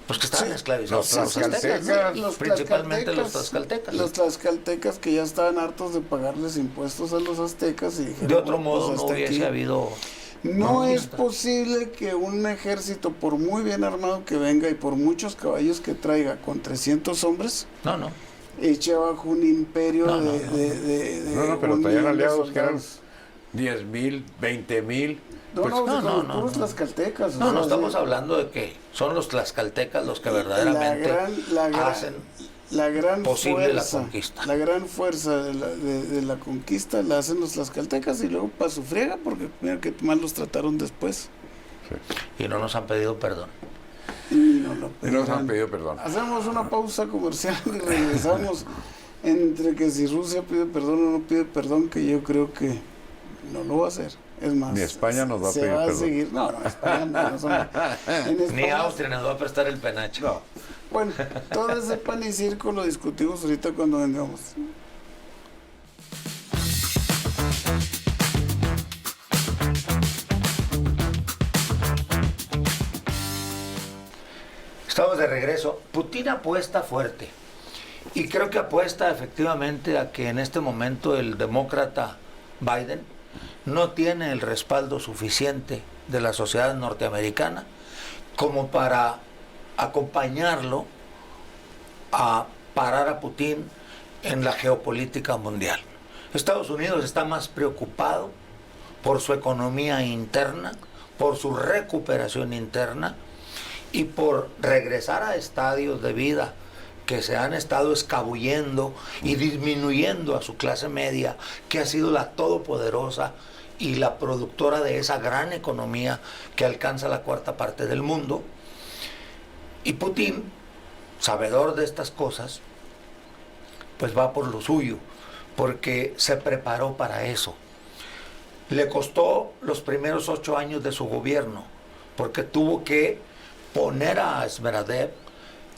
Speaker 2: pues que estaban esclavizados.
Speaker 3: Los aztecas,
Speaker 2: principalmente los tlaxcaltecas.
Speaker 1: Los tlaxcaltecas que ya estaban hartos de pagarles impuestos a los aztecas. Y dijeron,
Speaker 2: de otro modo no hubiese habido...
Speaker 1: No es posible que un ejército, por muy bien armado que venga y por muchos caballos que traiga, con 300 hombres, eche abajo un imperio de
Speaker 3: pero traían aliados que eran 10,000, 20,000.
Speaker 1: Puros tlaxcaltecas.
Speaker 2: No, estamos hablando de que son los tlaxcaltecas los que verdaderamente hacen
Speaker 1: la gran
Speaker 2: posible
Speaker 1: fuerza,
Speaker 2: la conquista.
Speaker 1: La gran fuerza de la conquista la hacen los tlaxcaltecas y luego para su friega, porque mira que mal los trataron después.
Speaker 2: Y no nos han pedido perdón.
Speaker 1: Y no
Speaker 3: nos han pedido perdón.
Speaker 1: Hacemos una pausa comercial y regresamos entre que si Rusia pide perdón o no pide perdón, que yo creo que no lo va a hacer. Es más,
Speaker 3: ni España nos va a pedir perdón.
Speaker 1: Seguir. No, España no.
Speaker 2: Ni Austria nos va a prestar el penacho.
Speaker 1: No. Bueno, todo ese pan y circo lo discutimos ahorita cuando vengamos.
Speaker 2: Estamos de regreso. Putin apuesta fuerte. Y creo que apuesta efectivamente a que en este momento el demócrata Biden no tiene el respaldo suficiente de la sociedad norteamericana como para acompañarlo a parar a Putin en la geopolítica mundial. Estados Unidos está más preocupado por su economía interna, por su recuperación interna y por regresar a estadios de vida que se han estado escabullendo y disminuyendo a su clase media, que ha sido la todopoderosa y la productora de esa gran economía que alcanza la cuarta parte del mundo. Y Putin, sabedor de estas cosas, pues va por lo suyo, porque se preparó para eso. Le costó los primeros 8 años de su gobierno, porque tuvo que poner a Zverev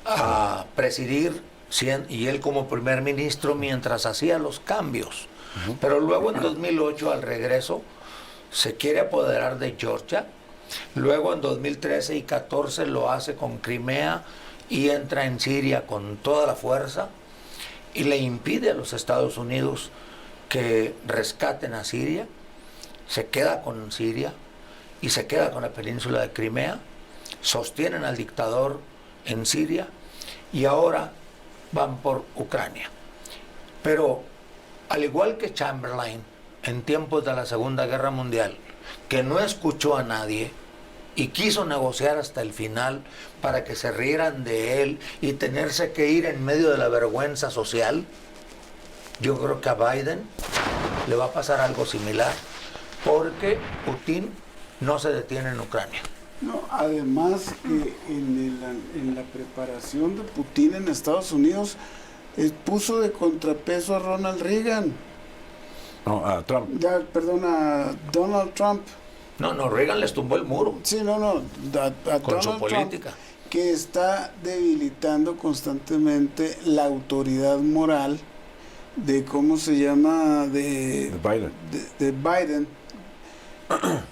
Speaker 2: a presidir, y él como primer ministro, mientras hacía los cambios. Pero luego en 2008, al regreso, se quiere apoderar de Georgia. Luego en 2013 y 14 lo hace con Crimea y entra en Siria con toda la fuerza y le impide a los Estados Unidos que rescaten a Siria. Se queda con Siria y se queda con la península de Crimea, sostienen al dictador en Siria y ahora van por Ucrania. Pero al igual que Chamberlain en tiempos de la Segunda Guerra Mundial, que no escuchó a nadie y quiso negociar hasta el final para que se rieran de él y tenerse que ir en medio de la vergüenza social, yo creo que a Biden le va a pasar algo similar, porque Putin no se detiene en Ucrania.
Speaker 1: No, además que en la preparación de Putin en Estados Unidos puso de contrapeso a Ronald Reagan.
Speaker 3: No, a Trump.
Speaker 1: Perdón, a Donald Trump.
Speaker 2: No, Reagan les tumbó el muro.
Speaker 1: Sí, a
Speaker 2: con
Speaker 1: Donald
Speaker 2: su política.
Speaker 1: Trump, que está debilitando constantemente la autoridad moral de, ¿cómo se llama? De
Speaker 3: Biden.
Speaker 1: De Biden,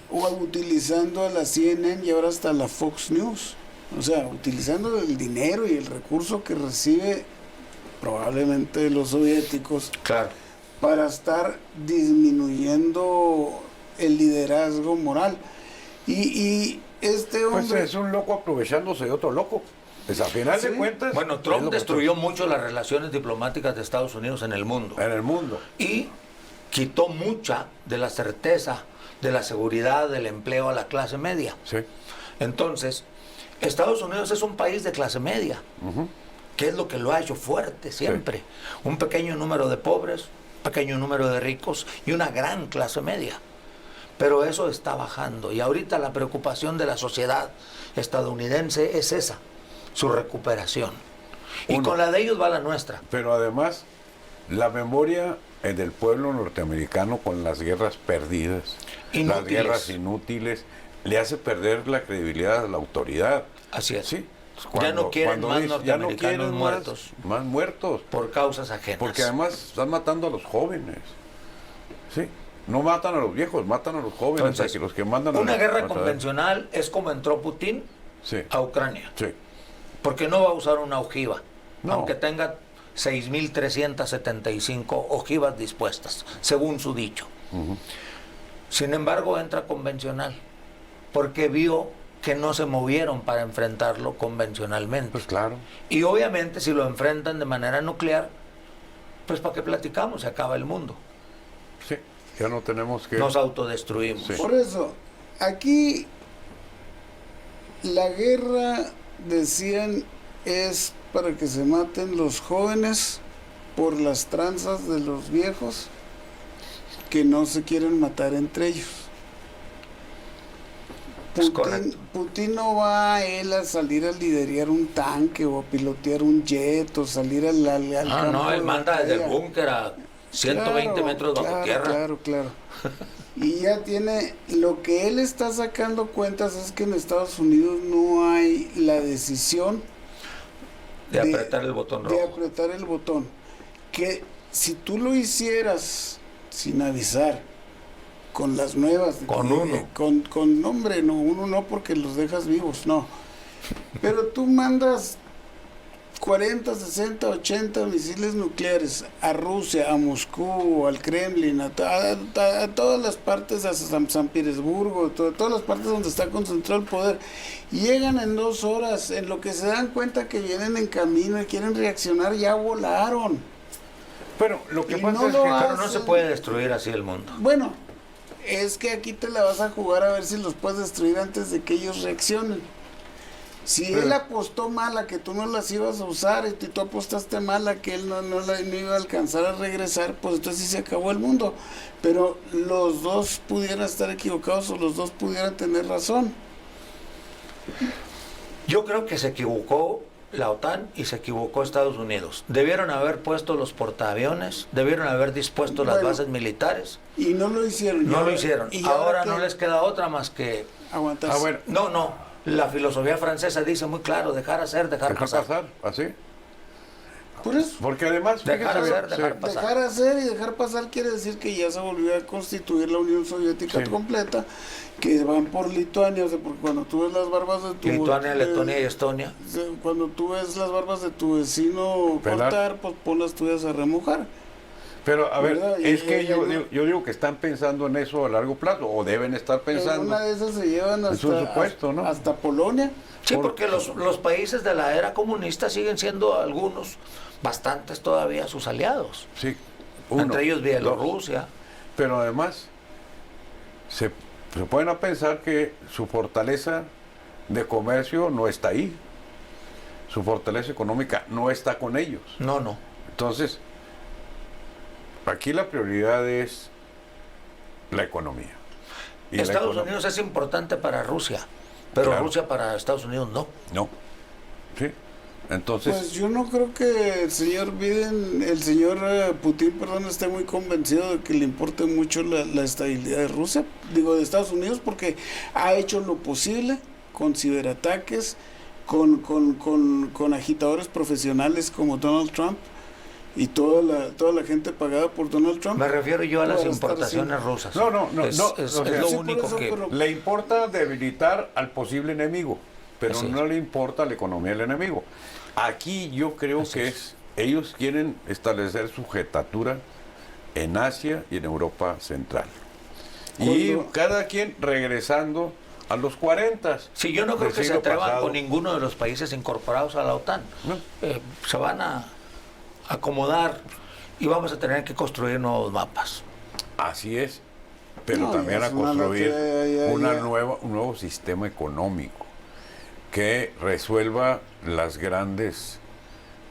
Speaker 1: o utilizando a la CNN y ahora hasta la Fox News. O sea, utilizando el dinero y el recurso que recibe probablemente de los soviéticos,
Speaker 2: Claro.
Speaker 1: para estar disminuyendo el liderazgo moral. Y este
Speaker 3: Pues
Speaker 1: hombre...
Speaker 3: es un loco aprovechándose de otro loco. Pues a final de cuentas...
Speaker 2: Bueno,
Speaker 3: es
Speaker 2: Trump
Speaker 3: lo que
Speaker 2: destruyó mucho las relaciones diplomáticas de Estados Unidos en el mundo.
Speaker 3: en el mundo.
Speaker 2: Y quitó mucha de la certeza, de la seguridad, del empleo a la clase media.
Speaker 3: Sí.
Speaker 2: Entonces, Estados Unidos es un país de clase media, que es lo que lo ha hecho fuerte siempre.
Speaker 3: Sí.
Speaker 2: Un pequeño número de pobres, pequeño número de ricos y una gran clase media. Pero eso está bajando y ahorita la preocupación de la sociedad estadounidense es esa, su recuperación. Y con la de ellos va la nuestra.
Speaker 3: Pero además, la memoria del pueblo norteamericano con las guerras perdidas, las
Speaker 2: Inútiles.
Speaker 3: guerras inútiles, le hace perder la credibilidad a la autoridad.
Speaker 2: Así es.
Speaker 3: Sí.
Speaker 2: Ya no quieren más
Speaker 3: ya no
Speaker 2: norteamericanos
Speaker 3: quieren
Speaker 2: muertos
Speaker 3: más muertos.
Speaker 2: por causas ajenas.
Speaker 3: Porque además están matando a los jóvenes. Sí. No matan a los viejos, matan a los jóvenes.
Speaker 2: Entonces,
Speaker 3: los que mandan
Speaker 2: una
Speaker 3: a
Speaker 2: guerra
Speaker 3: matar.
Speaker 2: convencional es como entró Putin
Speaker 3: Sí.
Speaker 2: a Ucrania.
Speaker 3: Sí.
Speaker 2: Porque no va a usar una ojiva,
Speaker 3: No.
Speaker 2: aunque tenga 6.375 ojivas dispuestas, según su dicho. Sin embargo, entra convencional, porque vio que no se movieron para enfrentarlo convencionalmente.
Speaker 3: Pues claro.
Speaker 2: Y obviamente si lo enfrentan de manera nuclear, pues ¿para qué platicamos? Se acaba el mundo.
Speaker 3: Sí. Ya no tenemos que...
Speaker 2: Nos autodestruimos.
Speaker 3: Sí.
Speaker 1: Por eso, aquí la guerra, decían, es para que se maten los jóvenes por las tranzas de los viejos que no se quieren matar entre ellos.
Speaker 2: Es correcto.
Speaker 1: Putin no va a él a salir a liderar un tanque o a pilotear un jet o salir al campo
Speaker 2: No, él
Speaker 1: de
Speaker 2: manda desde el
Speaker 1: batalla.
Speaker 2: búnker a 120
Speaker 1: Claro,
Speaker 2: metros bajo
Speaker 1: claro,
Speaker 2: tierra.
Speaker 1: Claro. Y ya tiene, lo que él está sacando cuentas es que en Estados Unidos no hay la decisión
Speaker 2: De apretar el botón
Speaker 1: de
Speaker 2: rojo.
Speaker 1: apretar el botón. Que si tú lo hicieras sin avisar, con las nuevas,
Speaker 2: Con uno.
Speaker 1: con nombre, no, uno no porque los dejas vivos, no. Pero tú mandas 40, 60, 80 misiles nucleares a Rusia, a Moscú, al Kremlin, a todas las partes, a San Petersburgo, todas las partes donde está concentrado el poder. Llegan en 2 horas, en lo que se dan cuenta que vienen en camino y quieren reaccionar, ya volaron.
Speaker 3: Pero lo que
Speaker 1: Y
Speaker 3: pasa
Speaker 1: no
Speaker 3: es
Speaker 1: lo
Speaker 3: que...
Speaker 2: Pero no se puede destruir así el mundo.
Speaker 1: Bueno, es que aquí te la vas a jugar a ver si los puedes destruir antes de que ellos reaccionen. Si él apostó mal a que tú no las ibas a usar y tú apostaste mal a que él no iba a alcanzar a regresar, pues entonces sí se acabó el mundo. Pero los dos pudieran estar equivocados o los dos pudieran tener razón.
Speaker 2: Yo creo que se equivocó la OTAN y se equivocó Estados Unidos. Debieron haber puesto los portaaviones, debieron haber dispuesto las bases militares.
Speaker 1: Y no lo hicieron.
Speaker 2: No lo hicieron.
Speaker 1: ¿Y
Speaker 2: Ahora
Speaker 1: qué?
Speaker 2: no les queda otra más que...
Speaker 1: Aguantarse.
Speaker 3: A ver,
Speaker 2: No. La filosofía francesa dice muy claro, dejar hacer, dejar pasar.
Speaker 3: así.
Speaker 1: Por eso.
Speaker 3: Porque además,
Speaker 2: Dejar
Speaker 3: fíjese
Speaker 2: hacer,
Speaker 3: bien,
Speaker 2: dejar
Speaker 3: sí.
Speaker 2: pasar.
Speaker 1: Dejar hacer y dejar pasar quiere decir que ya se volvió a constituir la Unión Soviética
Speaker 3: Sí.
Speaker 1: completa, que van por Lituania, o sea, porque cuando tú ves las barbas de tu...
Speaker 2: Lituania, Letonia y Estonia.
Speaker 1: Cuando tú ves las barbas de tu vecino
Speaker 3: Pelar.
Speaker 1: cortar, pues pon las tuyas a remojar.
Speaker 3: Pero, a ver,
Speaker 1: ¿verdad?
Speaker 3: es que yo digo que están pensando en eso a largo plazo, o deben estar
Speaker 1: En
Speaker 3: pensando.
Speaker 1: una de esas se llevan
Speaker 3: Es un supuesto, ¿no?
Speaker 1: hasta Polonia.
Speaker 2: Sí, porque los países de la era comunista siguen siendo algunos, bastantes todavía, sus aliados.
Speaker 3: Sí,
Speaker 2: Entre ellos
Speaker 3: dos.
Speaker 2: Bielorrusia.
Speaker 3: Pero además, se pueden a pensar que su fortaleza de comercio no está ahí. Su fortaleza económica no está con ellos.
Speaker 2: No.
Speaker 3: Entonces, aquí la prioridad es la economía. Y la
Speaker 2: Estados
Speaker 3: economía-
Speaker 2: Unidos es importante para Rusia, pero
Speaker 3: Claro.
Speaker 2: Rusia para Estados Unidos no.
Speaker 3: No. Sí. Entonces,
Speaker 1: Pues yo no creo que el señor Putin, perdón, esté muy convencido de que le importe mucho la estabilidad de Rusia, digo de Estados Unidos, porque ha hecho lo posible con ciberataques, con agitadores profesionales como Donald Trump y toda la gente pagada por Donald Trump.
Speaker 2: Me refiero yo a las
Speaker 1: Puede estar
Speaker 2: importaciones
Speaker 1: así.
Speaker 2: rusas.
Speaker 3: No,
Speaker 2: Es
Speaker 3: o sea,
Speaker 2: lo
Speaker 1: sí, por
Speaker 2: único
Speaker 1: eso,
Speaker 2: que...
Speaker 1: pero-
Speaker 3: le importa debilitar al posible enemigo, pero
Speaker 2: Así es.
Speaker 3: no le importa la economía del enemigo. Aquí yo creo
Speaker 2: Así
Speaker 3: que
Speaker 2: es.
Speaker 3: ellos quieren establecer su jetatura en Asia y en Europa Central. Y
Speaker 1: Cuando-
Speaker 3: cada quien regresando a los 40.
Speaker 2: Sí, yo no creo
Speaker 3: del
Speaker 2: que se
Speaker 3: siglo
Speaker 2: atrevan
Speaker 3: pasado.
Speaker 2: con ninguno de los países incorporados a la OTAN.
Speaker 3: No.
Speaker 2: Se van a acomodar y vamos a tener que construir nuevos mapas.
Speaker 3: Así es, pero
Speaker 1: No,
Speaker 3: también
Speaker 1: ya
Speaker 3: a
Speaker 1: es una
Speaker 3: construir
Speaker 1: locura, ya.
Speaker 3: un nuevo sistema económico que resuelva las grandes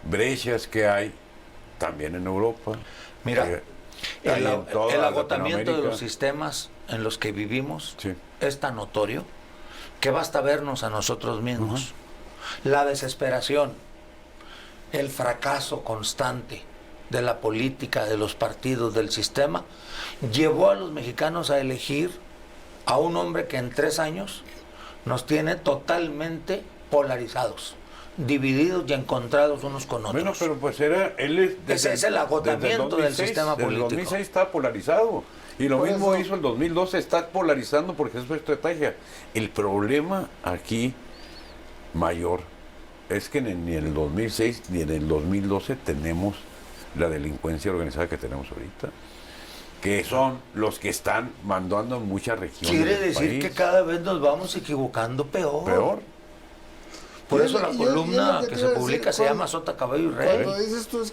Speaker 3: brechas que hay también en Europa.
Speaker 2: Mira,
Speaker 3: que hay
Speaker 2: el
Speaker 3: en toda
Speaker 2: el agotamiento de
Speaker 3: Latinoamérica.
Speaker 2: los sistemas en los que vivimos
Speaker 3: Sí.
Speaker 2: es tan notorio que basta vernos a nosotros mismos. La desesperación, el fracaso constante de la política, de los partidos, del sistema, llevó a los mexicanos a elegir a un hombre que en 3 años nos tiene totalmente polarizados, divididos y encontrados unos con otros.
Speaker 3: Bueno, pero pues él
Speaker 2: Ese es el agotamiento del sistema
Speaker 3: Desde el
Speaker 2: político.
Speaker 3: 2006 está polarizado. Y lo
Speaker 1: Por
Speaker 3: mismo
Speaker 1: eso-
Speaker 3: hizo el 2012, está polarizando porque es su estrategia. El problema aquí mayor es que ni en el 2006 ni en el 2012 tenemos la delincuencia organizada que tenemos ahorita, que son los que están mandando en muchas regiones
Speaker 2: Quiere
Speaker 3: del
Speaker 2: decir
Speaker 3: país.
Speaker 2: que cada vez nos vamos equivocando peor.
Speaker 3: Peor.
Speaker 2: Por
Speaker 1: Y
Speaker 2: eso
Speaker 1: es-
Speaker 2: la
Speaker 1: y es- y es lo
Speaker 2: columna
Speaker 1: que
Speaker 2: que
Speaker 1: te
Speaker 2: se
Speaker 1: iba a
Speaker 2: publica
Speaker 1: decir,
Speaker 2: se
Speaker 1: cuando-
Speaker 2: llama Sota, Caballo y Rey.
Speaker 1: Cuando dices tú es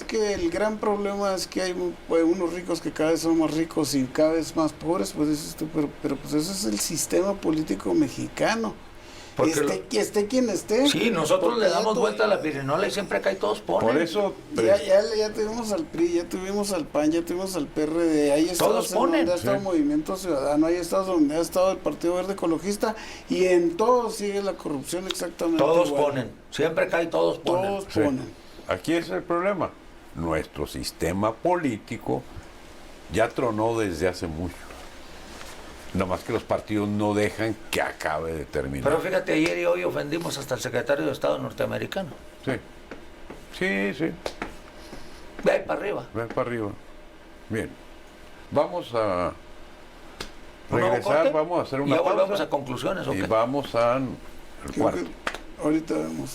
Speaker 1: que el gran problema es que hay unos ricos que cada vez son más ricos y cada vez más pobres, pues dices tú, pero pues eso es el sistema político mexicano.
Speaker 2: Porque
Speaker 1: Esté quien esté.
Speaker 2: Sí, nosotros
Speaker 1: Porque
Speaker 2: le
Speaker 1: ya
Speaker 2: damos
Speaker 1: tu-
Speaker 2: vuelta a la pirinola y siempre acá y todos ponen.
Speaker 3: Por eso
Speaker 1: Ya tuvimos al PRI, ya tuvimos al PAN, ya tuvimos al PRD, hay estados en
Speaker 2: ponen.
Speaker 1: donde ha estado
Speaker 3: Sí.
Speaker 1: Movimiento Ciudadano, hay estados donde ha estado el Partido Verde Ecologista y en todos sigue la corrupción exactamente
Speaker 2: Todos
Speaker 1: igual.
Speaker 2: ponen. Siempre acá y todos ponen.
Speaker 1: Todos
Speaker 3: Sí.
Speaker 1: ponen.
Speaker 3: Aquí es el problema. Nuestro sistema político ya tronó desde hace mucho. Nada más que los partidos no dejan que acabe de terminar.
Speaker 2: Pero fíjate, ayer y hoy ofendimos hasta el secretario de Estado norteamericano.
Speaker 3: Sí, sí.
Speaker 2: De ahí para arriba.
Speaker 3: Ven para arriba. Bien. Vamos a
Speaker 2: ¿Un nuevo
Speaker 3: regresar,
Speaker 2: corte?
Speaker 3: vamos a hacer
Speaker 2: ¿Y
Speaker 3: una
Speaker 2: ya volvemos
Speaker 3: pausa
Speaker 2: a conclusiones o
Speaker 3: y
Speaker 2: qué?
Speaker 3: vamos al
Speaker 1: Creo
Speaker 3: cuarto.
Speaker 1: que ahorita vemos.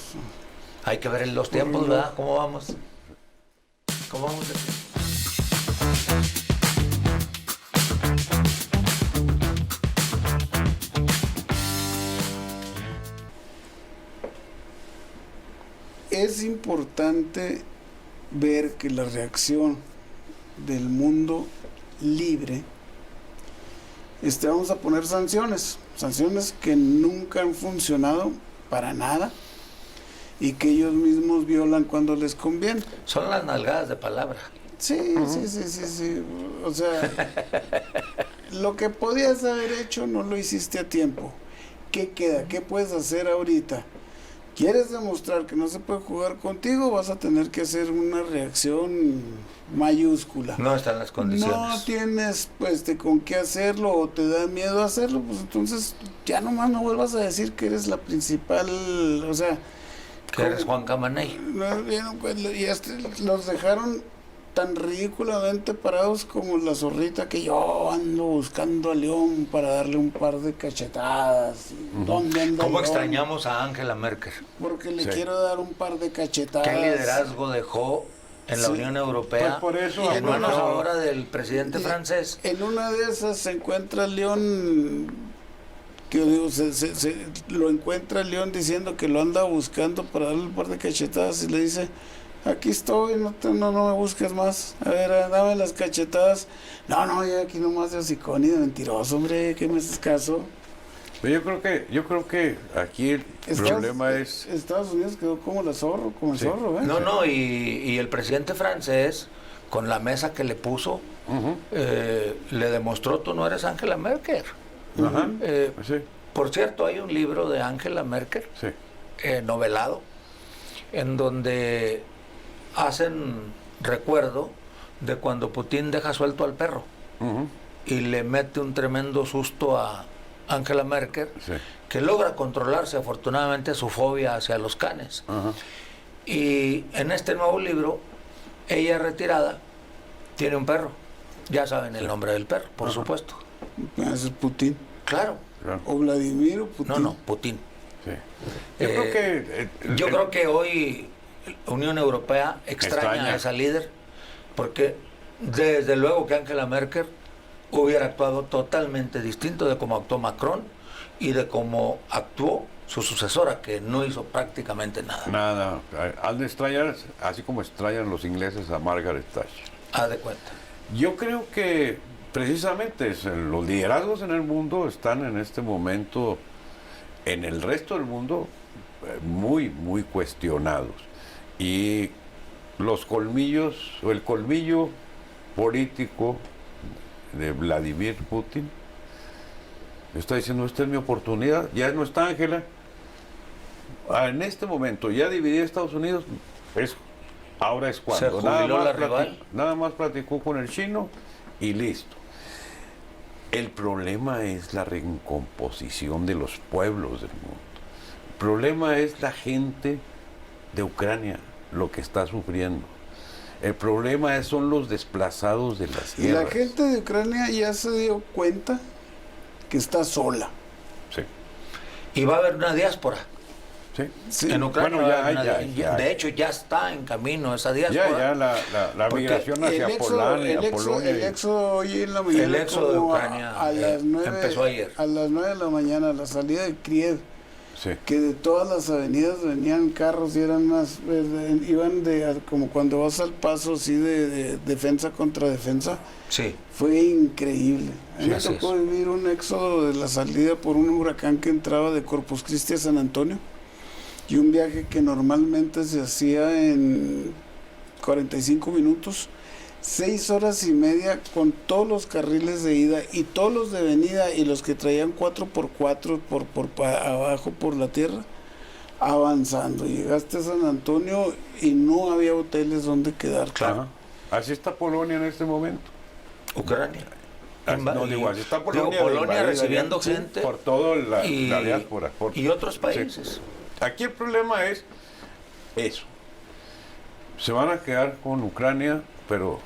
Speaker 2: Hay que ver en los tiempos, ¿verdad? ¿Cómo vamos? ¿Cómo vamos de tiempo?
Speaker 1: Es importante ver que la reacción del mundo libre, vamos a poner sanciones que nunca han funcionado para nada y que ellos mismos violan cuando les conviene.
Speaker 2: Son las nalgadas de palabra.
Speaker 1: Sí. O sea, lo que podías haber hecho no lo hiciste a tiempo. ¿Qué queda? ¿Qué puedes hacer ahorita? ¿Quieres demostrar que no se puede jugar contigo? Vas a tener que hacer una reacción mayúscula.
Speaker 2: No están las condiciones.
Speaker 1: No tienes con qué hacerlo o te da miedo hacerlo, pues entonces ya nomás no vuelvas a decir que eres la principal, o sea...
Speaker 2: Que eres Juan Camaney.
Speaker 1: No, los dejaron tan ridículamente parados como la zorrita que yo ando buscando a León para darle un par de cachetadas. ¿Dónde anda
Speaker 2: ¿Cómo
Speaker 1: León?
Speaker 2: extrañamos a Angela Merkel?
Speaker 1: Porque le
Speaker 3: Sí.
Speaker 1: quiero dar un par de cachetadas.
Speaker 2: ¿Qué liderazgo dejó en la
Speaker 1: Sí,
Speaker 2: Unión Europea,
Speaker 1: pues por eso,
Speaker 2: en manos
Speaker 1: bueno,
Speaker 2: ahora del presidente francés.
Speaker 1: En una de esas se encuentra León, que digo, lo encuentra León diciendo que lo anda buscando para darle un par de cachetadas y le dice, aquí estoy, no me busques más, a ver, dame las cachetadas. No, ya aquí nomás de hocicón y de mentiroso, hombre, ¿qué me haces caso?
Speaker 3: Pero yo creo que aquí el problema es...
Speaker 1: Estados Unidos quedó como el zorro,
Speaker 2: No, y el presidente francés, con la mesa que le puso, le demostró, tú no eres Angela Merkel.
Speaker 3: Ajá, sí.
Speaker 2: Por cierto, hay un libro de Angela Merkel,
Speaker 3: Sí.
Speaker 2: Novelado, en donde hacen recuerdo de cuando Putin deja suelto al perro
Speaker 3: Ujú.
Speaker 2: y le mete un tremendo susto a Angela Merkel,
Speaker 3: Sí.
Speaker 2: que logra controlarse afortunadamente su fobia hacia los canes.
Speaker 3: Ajá.
Speaker 2: Y en este nuevo libro, ella retirada tiene un perro. Ya saben el nombre del perro, por supuesto.
Speaker 1: Es Putin.
Speaker 2: Claro.
Speaker 3: Claro.
Speaker 1: O Vladimir o Putin.
Speaker 2: No, Putin.
Speaker 3: Sí. Yo
Speaker 2: Yo creo que hoy Unión Europea extraña a esa líder, porque desde luego que Angela Merkel hubiera actuado totalmente distinto de cómo actuó Macron y de cómo actuó su sucesora, que no hizo prácticamente nada.
Speaker 3: Nada, han de extrañar, así como extrañan los ingleses a Margaret Thatcher.
Speaker 2: Haz de cuenta.
Speaker 3: Yo creo que precisamente los liderazgos en el mundo están en este momento, en el resto del mundo, muy, muy cuestionados. Y los colmillos, o el colmillo político de Vladimir Putin, está diciendo, esta es mi oportunidad, ya no está Ángela. En este momento, ya dividido Estados Unidos, ahora es cuando.
Speaker 2: Se jubiló la rival.
Speaker 3: Nada más platicó con el chino y listo. El problema es la recomposición de los pueblos del mundo. El problema es la gente de Ucrania, lo que está sufriendo. El problema son los desplazados de las
Speaker 1: Y
Speaker 3: tierras.
Speaker 1: la gente de Ucrania ya se dio cuenta que está sola.
Speaker 3: Sí,
Speaker 2: Y va a haber una diáspora.
Speaker 3: sí.
Speaker 1: Sí.
Speaker 2: En Ucrania
Speaker 3: Bueno,
Speaker 2: va a haber
Speaker 3: ya
Speaker 2: una
Speaker 3: hay.
Speaker 2: de hecho, ya está en camino esa diáspora.
Speaker 3: Ya la
Speaker 2: Porque
Speaker 3: migración hacia Polonia.
Speaker 1: El éxodo hoy en la mañana.
Speaker 2: El éxodo de
Speaker 1: como
Speaker 2: Ucrania
Speaker 1: a las 9,
Speaker 2: empezó ayer.
Speaker 1: A las 9 de la mañana, a la salida de Kiev,
Speaker 3: Sí.
Speaker 1: que de todas las avenidas venían carros y eran más, iban como cuando vas al paso así de defensa contra defensa.
Speaker 2: Sí.
Speaker 1: Fue increíble. A mí
Speaker 2: Sí,
Speaker 1: me
Speaker 2: así
Speaker 1: tocó
Speaker 2: es.
Speaker 1: vivir un éxodo de la salida por un huracán que entraba de Corpus Christi a San Antonio y un viaje que normalmente se hacía en 45 minutos, 6 horas y media con todos los carriles de ida y todos los de venida y los que traían 4x4 por abajo por la tierra, avanzando. Llegaste a San Antonio y no había hoteles donde quedar.
Speaker 3: Ajá. Así está Polonia en este momento.
Speaker 2: Ucrania.
Speaker 3: No digo, así está
Speaker 2: Digo,
Speaker 3: Polonia.
Speaker 2: Polonia
Speaker 3: invadida
Speaker 2: recibiendo
Speaker 3: ya,
Speaker 2: gente.
Speaker 3: por toda la
Speaker 2: y,
Speaker 3: diáspora.
Speaker 2: y otros países.
Speaker 3: Sí. Aquí el problema es eso. Se van a quedar con Ucrania, pero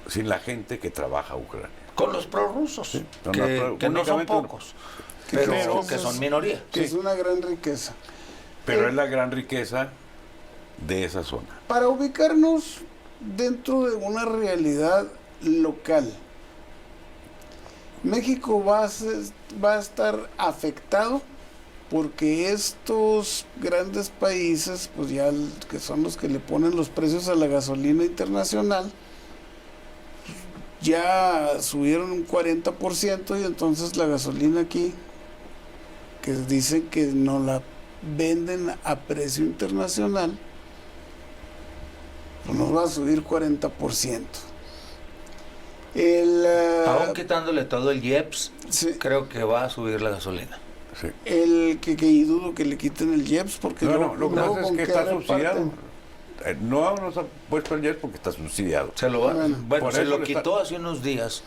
Speaker 3: sin la gente que trabaja Ucrania.
Speaker 2: Con los prorrusos,
Speaker 3: Sí,
Speaker 2: que no son
Speaker 3: únicamente
Speaker 2: pocos,
Speaker 1: pero
Speaker 2: que son minoría.
Speaker 1: Que es una gran riqueza.
Speaker 3: Pero es la gran riqueza de esa zona.
Speaker 1: Para ubicarnos dentro de una realidad local, México va a estar afectado porque estos grandes países, pues ya que son los que le ponen los precios a la gasolina internacional, ya subieron un 40% y entonces la gasolina aquí, que dicen que no la venden a precio internacional, pues nos va a subir 40%.
Speaker 2: Aún quitándole todo el IEPS,
Speaker 1: Sí.
Speaker 2: creo que va a subir la gasolina.
Speaker 3: Sí.
Speaker 1: Y dudo que le quiten el IEPS porque
Speaker 3: No, lo que
Speaker 1: luego
Speaker 3: pasa es
Speaker 1: con
Speaker 3: que
Speaker 1: qué
Speaker 3: está
Speaker 1: reparten.
Speaker 3: subsidiado. No nos ha puesto el IEPS porque está subsidiado.
Speaker 2: Se lo
Speaker 1: Bueno,
Speaker 3: por
Speaker 2: se
Speaker 3: eso
Speaker 2: lo
Speaker 3: le
Speaker 2: quitó hace unos días,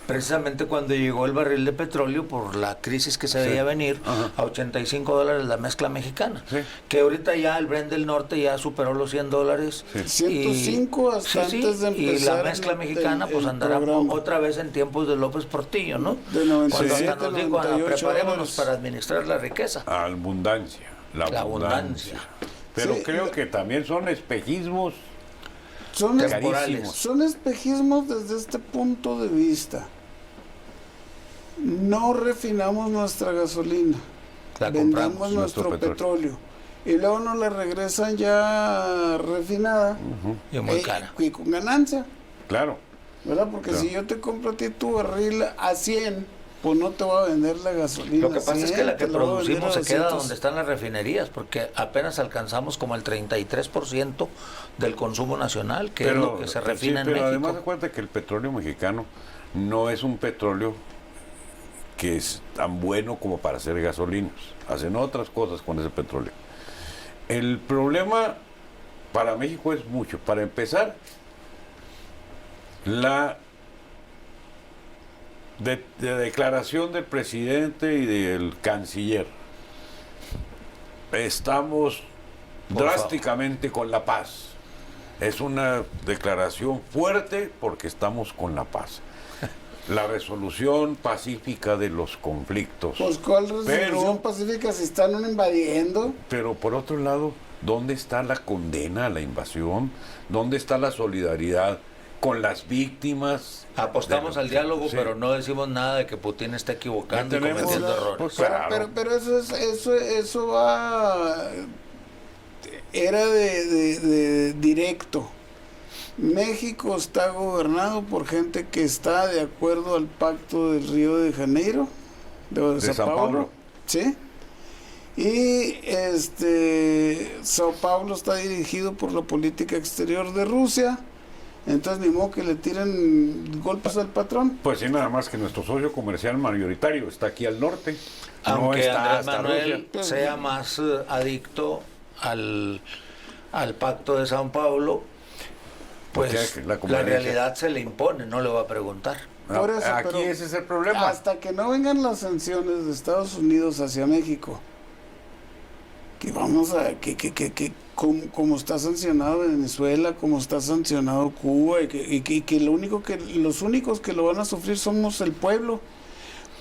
Speaker 2: precisamente cuando llegó el barril de petróleo por la crisis que se veía venir,
Speaker 3: Ajá.
Speaker 2: a $85 la mezcla mexicana.
Speaker 3: Sí.
Speaker 2: Que ahorita ya el Brent del Norte ya superó los $100.
Speaker 3: Sí.
Speaker 1: 105 hasta antes de
Speaker 2: Y
Speaker 1: empezar
Speaker 2: la mezcla mexicana pues
Speaker 1: el
Speaker 2: andará
Speaker 1: programa.
Speaker 2: otra vez en tiempos de López Portillo, ¿no?
Speaker 1: De 97,
Speaker 2: Cuando hasta nos dijo,
Speaker 1: 98
Speaker 2: preparémonos
Speaker 1: dólares.
Speaker 2: para administrar la riqueza.
Speaker 3: Abundancia. La
Speaker 2: La
Speaker 3: abundancia.
Speaker 2: abundancia.
Speaker 3: Pero
Speaker 1: Sí,
Speaker 3: creo que también son espejismos
Speaker 1: Son,
Speaker 2: temporales.
Speaker 1: son espejismos desde este punto de vista. No refinamos nuestra gasolina,
Speaker 2: La
Speaker 1: vendemos
Speaker 2: compramos.
Speaker 1: nuestro
Speaker 3: Nuestro
Speaker 1: petróleo y luego nos la regresan ya refinada
Speaker 2: Y muy cara.
Speaker 1: y con ganancia,
Speaker 3: Claro.
Speaker 1: ¿verdad? Porque
Speaker 3: Claro.
Speaker 1: si yo te compro a ti tu barril a 100, pues no te voy a vender la gasolina.
Speaker 2: Lo que pasa es que la que
Speaker 1: te la voy a vender a
Speaker 2: producimos se queda
Speaker 1: 200.
Speaker 2: donde están las refinerías, porque apenas alcanzamos como el 33% del consumo nacional, que es lo que se refina en
Speaker 3: pero
Speaker 2: México.
Speaker 3: además de cuenta que el petróleo mexicano no es un petróleo que es tan bueno como para hacer gasolinas. Hacen otras cosas con ese petróleo. El problema para México es mucho. Para empezar, la de declaración del presidente y del canciller. Estamos
Speaker 2: Por
Speaker 3: drásticamente con la paz. Es una declaración fuerte porque estamos con la paz. La resolución pacífica de los conflictos.
Speaker 1: Pues ¿cuál resolución pacífica si están invadiendo?
Speaker 3: Pero por otro lado, ¿dónde está la condena a la invasión? ¿Dónde está la solidaridad con las víctimas?
Speaker 2: Apostamos al diálogo,
Speaker 3: Sí.
Speaker 2: pero no decimos nada de que Putin está equivocando y
Speaker 3: Tenemos-
Speaker 2: cometiendo errores.
Speaker 3: pues,
Speaker 1: Pero,
Speaker 3: claro.
Speaker 1: pero eso va, era de directo. México está gobernado por gente que está de acuerdo al pacto del Río de Janeiro, de
Speaker 3: San Paulo.
Speaker 1: ¿sí? Y Sao Paulo está dirigido por la política exterior de Rusia, entonces ni modo que le tiren golpes al patrón.
Speaker 3: Pues sí, nada más que nuestro socio comercial mayoritario está aquí al norte. No
Speaker 2: Aunque
Speaker 3: está
Speaker 2: Andrés
Speaker 3: hasta
Speaker 2: Manuel
Speaker 3: Rusia.
Speaker 2: sea más adicto al pacto de San Paulo, pues
Speaker 3: Porque la
Speaker 2: la
Speaker 3: conveniencia.
Speaker 2: realidad se le impone, no le va a preguntar.
Speaker 1: Por eso,
Speaker 3: Aquí
Speaker 1: pero
Speaker 3: ese es el problema.
Speaker 1: hasta que no vengan las sanciones de Estados Unidos hacia México, que vamos a, que como está sancionado Venezuela, como está sancionado Cuba, y que los únicos que lo van a sufrir somos el pueblo,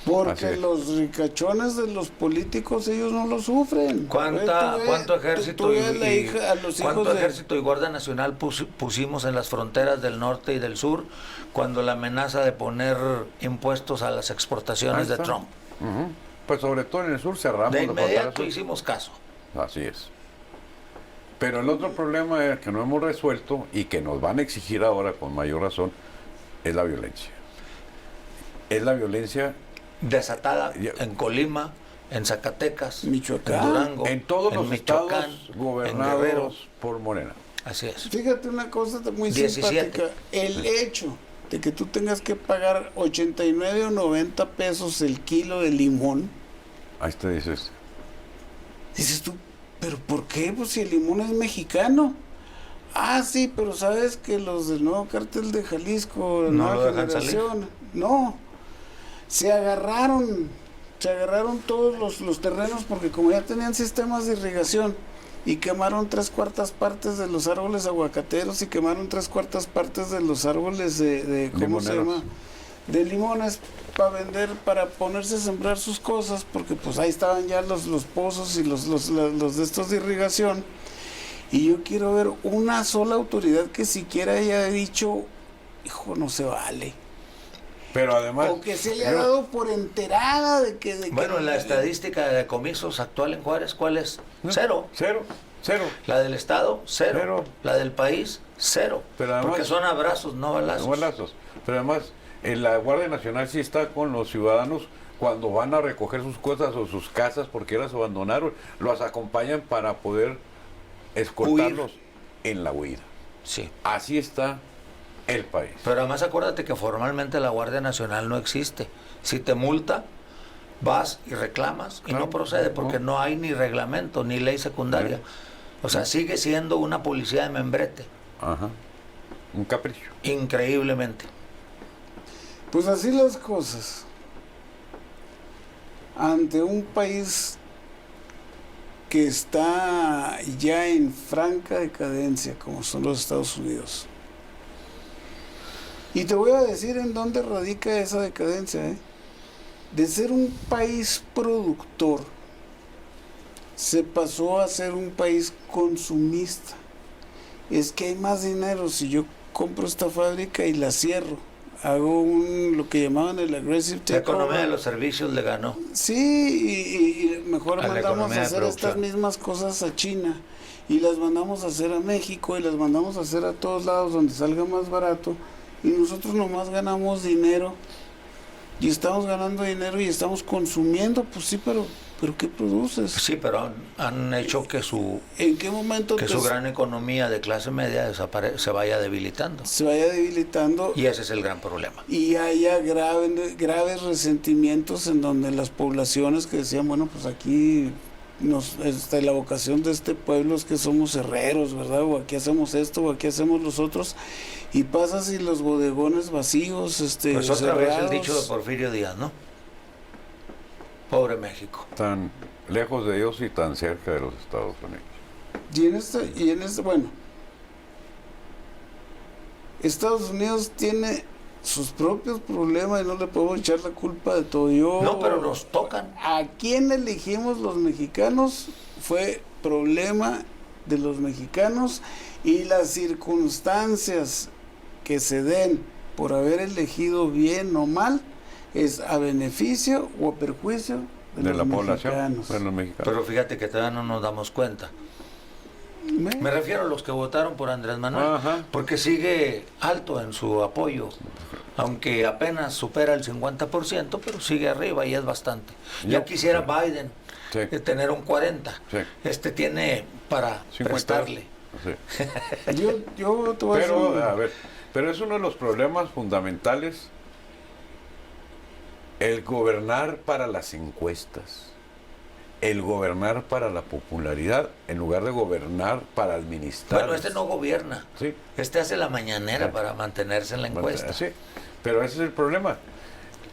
Speaker 3: Así
Speaker 1: porque
Speaker 3: es.
Speaker 1: los ricachones de los políticos ellos no lo sufren.
Speaker 2: ¿Cuánto ejército
Speaker 1: ¿Cuánto
Speaker 2: ejército y Guardia Nacional pusimos en las fronteras del norte y del sur cuando la amenaza de poner impuestos a las
Speaker 3: Ahí
Speaker 2: exportaciones de
Speaker 3: está.
Speaker 2: Trump?
Speaker 3: Ujú. Pues sobre todo en el sur cerramos
Speaker 2: De
Speaker 3: la frontera
Speaker 2: inmediato
Speaker 3: sur.
Speaker 2: hicimos caso.
Speaker 3: Así es. Pero el otro problema que no hemos resuelto y que nos van a exigir ahora con mayor razón es la violencia. Es la violencia
Speaker 2: Desatada
Speaker 3: Ya.
Speaker 2: en Colima, en Zacatecas,
Speaker 1: Michoacán,
Speaker 2: en Durango,
Speaker 3: en todos
Speaker 2: en
Speaker 3: los
Speaker 2: Michoacán,
Speaker 3: estados
Speaker 2: en Guerrero.
Speaker 3: gobernados por Morena.
Speaker 2: Así es.
Speaker 1: Fíjate una cosa muy
Speaker 2: 17.
Speaker 1: simpática, el hecho de que tú tengas que pagar 89 o 90 pesos el kilo de limón,
Speaker 3: Ahí te dices.
Speaker 1: dices tú, ¿pero por qué? Pues si el limón es mexicano. Ah, sí, pero sabes que los del nuevo cártel de Jalisco, la
Speaker 2: No
Speaker 1: nueva
Speaker 2: lo dejan
Speaker 1: generación, no, se agarraron todos los terrenos porque como ya tenían sistemas de irrigación y quemaron 3/4 partes de los árboles aguacateros y quemaron 3/4 partes de los árboles de ¿cómo se
Speaker 3: Limoneros.
Speaker 1: llama? De limones para vender, para ponerse a sembrar sus cosas, porque pues ahí estaban ya los pozos y los de estos de irrigación. Y yo quiero ver una sola autoridad que siquiera haya dicho, hijo, no se vale.
Speaker 3: Pero además...
Speaker 1: O que se haya dado por enterada de que...
Speaker 2: Bueno, la estadística de decomisos actual en Juárez, ¿cuál es? Cero.
Speaker 3: Cero.
Speaker 2: La del Estado, cero.
Speaker 3: Cero.
Speaker 2: La del país, cero.
Speaker 3: Pero además-
Speaker 2: porque son abrazos, no balazos.
Speaker 3: Balazos. Pero además, la Guardia Nacional sí está con los ciudadanos cuando van a recoger sus cosas o sus casas porque las abandonaron, los acompañan para poder escoltarlos en la huida.
Speaker 2: Sí.
Speaker 3: Así está el país.
Speaker 2: Pero además acuérdate que formalmente la Guardia Nacional no existe. Si te multa, vas y reclamas y
Speaker 3: Claro.
Speaker 2: no procede porque no hay ni reglamento ni ley secundaria. O sea, sigue siendo una policía de membrete,
Speaker 3: Ajá. Un capricho.
Speaker 2: increíblemente.
Speaker 1: Pues así las cosas. Ante un país que está ya en franca decadencia, como son los Estados Unidos. Y te voy a decir en dónde radica esa decadencia, ¿eh? De ser un país productor, se pasó a ser un país consumista. es que hay más dinero si yo compro esta fábrica y la cierro. Hago lo que llamaban el aggressive
Speaker 2: La economía de
Speaker 1: takeover.
Speaker 2: los servicios le ganó.
Speaker 1: Sí, y mejor
Speaker 2: A la
Speaker 1: mandamos
Speaker 2: economía
Speaker 1: a
Speaker 2: de
Speaker 1: hacer
Speaker 2: producción.
Speaker 1: estas mismas cosas a China y las mandamos a hacer a México y las mandamos a hacer a todos lados donde salga más barato y nosotros nomás ganamos dinero y estamos ganando dinero y estamos consumiendo, pues sí, pero ¿qué produces?
Speaker 2: Sí, pero han hecho que
Speaker 1: ¿En qué momento
Speaker 2: su gran economía de clase media se vaya debilitando.
Speaker 1: se vaya debilitando
Speaker 2: Y ese es el gran problema.
Speaker 1: y haya graves resentimientos en donde las poblaciones que decían, bueno, pues aquí la vocación de este pueblo es que somos herreros, ¿verdad? O aquí hacemos esto, o aquí hacemos los otros, y pasas y los bodegones vacíos,
Speaker 2: Pues otra vez el
Speaker 1: cerrados.
Speaker 2: dicho de Porfirio Díaz, ¿no? Pobre México.
Speaker 3: Tan lejos de Dios y tan cerca de los Estados Unidos.
Speaker 1: Y en este, bueno, Estados Unidos tiene sus propios problemas y no le podemos echar la culpa de todo.
Speaker 2: No, pero nos tocan.
Speaker 1: ¿A quién elegimos los mexicanos? Fue problema de los mexicanos y las circunstancias que se den por haber elegido bien o mal es a beneficio o a perjuicio de
Speaker 3: De
Speaker 1: los
Speaker 3: la población,
Speaker 1: mexicanos.
Speaker 3: de los mexicanos.
Speaker 2: Pero fíjate que todavía no nos damos cuenta. Me refiero a los que votaron por Andrés Manuel,
Speaker 3: Ajá.
Speaker 2: porque sigue alto en su apoyo, aunque apenas supera el 50%, pero sigue arriba y es bastante. Ya
Speaker 3: Yo-
Speaker 2: quisiera Biden
Speaker 3: Sí.
Speaker 2: tener un 40%.
Speaker 3: Sí.
Speaker 2: Este tiene para
Speaker 3: 50.
Speaker 2: prestarle.
Speaker 3: Sí.
Speaker 1: Yo te voy a
Speaker 3: Pero,
Speaker 1: decir-
Speaker 3: a ver, pero es uno de los problemas fundamentales el gobernar para las encuestas, el gobernar para la popularidad, en lugar de gobernar para administrar.
Speaker 2: Bueno, este no gobierna.
Speaker 3: Sí.
Speaker 2: Este hace la mañanera
Speaker 3: Sí.
Speaker 2: para mantenerse en la encuesta.
Speaker 3: Sí, pero ese es el problema.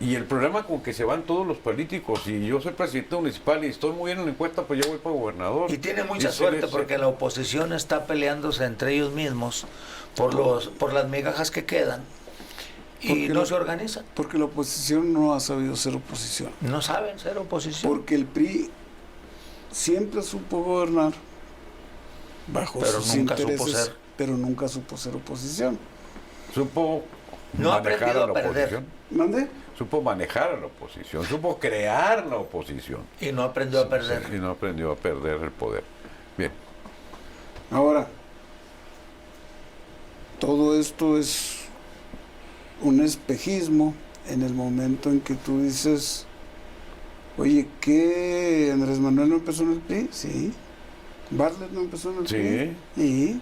Speaker 3: Y el problema con que se van todos los políticos, y yo soy presidente municipal y estoy muy bien en la encuesta, pues yo voy para gobernador.
Speaker 2: Y tiene mucha
Speaker 3: Y se
Speaker 2: suerte
Speaker 3: les-
Speaker 2: porque la oposición está peleándose entre ellos mismos por las migajas que quedan y
Speaker 1: Porque
Speaker 2: no
Speaker 1: lo-
Speaker 2: se organizan.
Speaker 1: Porque la oposición no ha sabido ser oposición.
Speaker 2: No saben ser oposición.
Speaker 1: Porque el PRI siempre supo gobernar bajo
Speaker 2: Pero
Speaker 1: sus
Speaker 2: nunca supo
Speaker 1: intereses,
Speaker 2: ser.
Speaker 1: pero nunca supo ser oposición.
Speaker 3: Supo
Speaker 2: No ha
Speaker 3: manejar
Speaker 2: aprendido
Speaker 3: a la
Speaker 2: a perder.
Speaker 3: oposición.
Speaker 1: ¿Mande?
Speaker 3: Supo manejar a la oposición, supo crear la oposición.
Speaker 2: Y no aprendió a perder.
Speaker 3: Y no aprendió a perder el poder. Bien.
Speaker 1: Ahora, todo esto es un espejismo en el momento en que tú dices, oye, ¿qué? ¿Andrés Manuel no empezó en el PRI? Sí. ¿Bartlett no empezó en el
Speaker 3: Sí.
Speaker 1: PRI? Sí.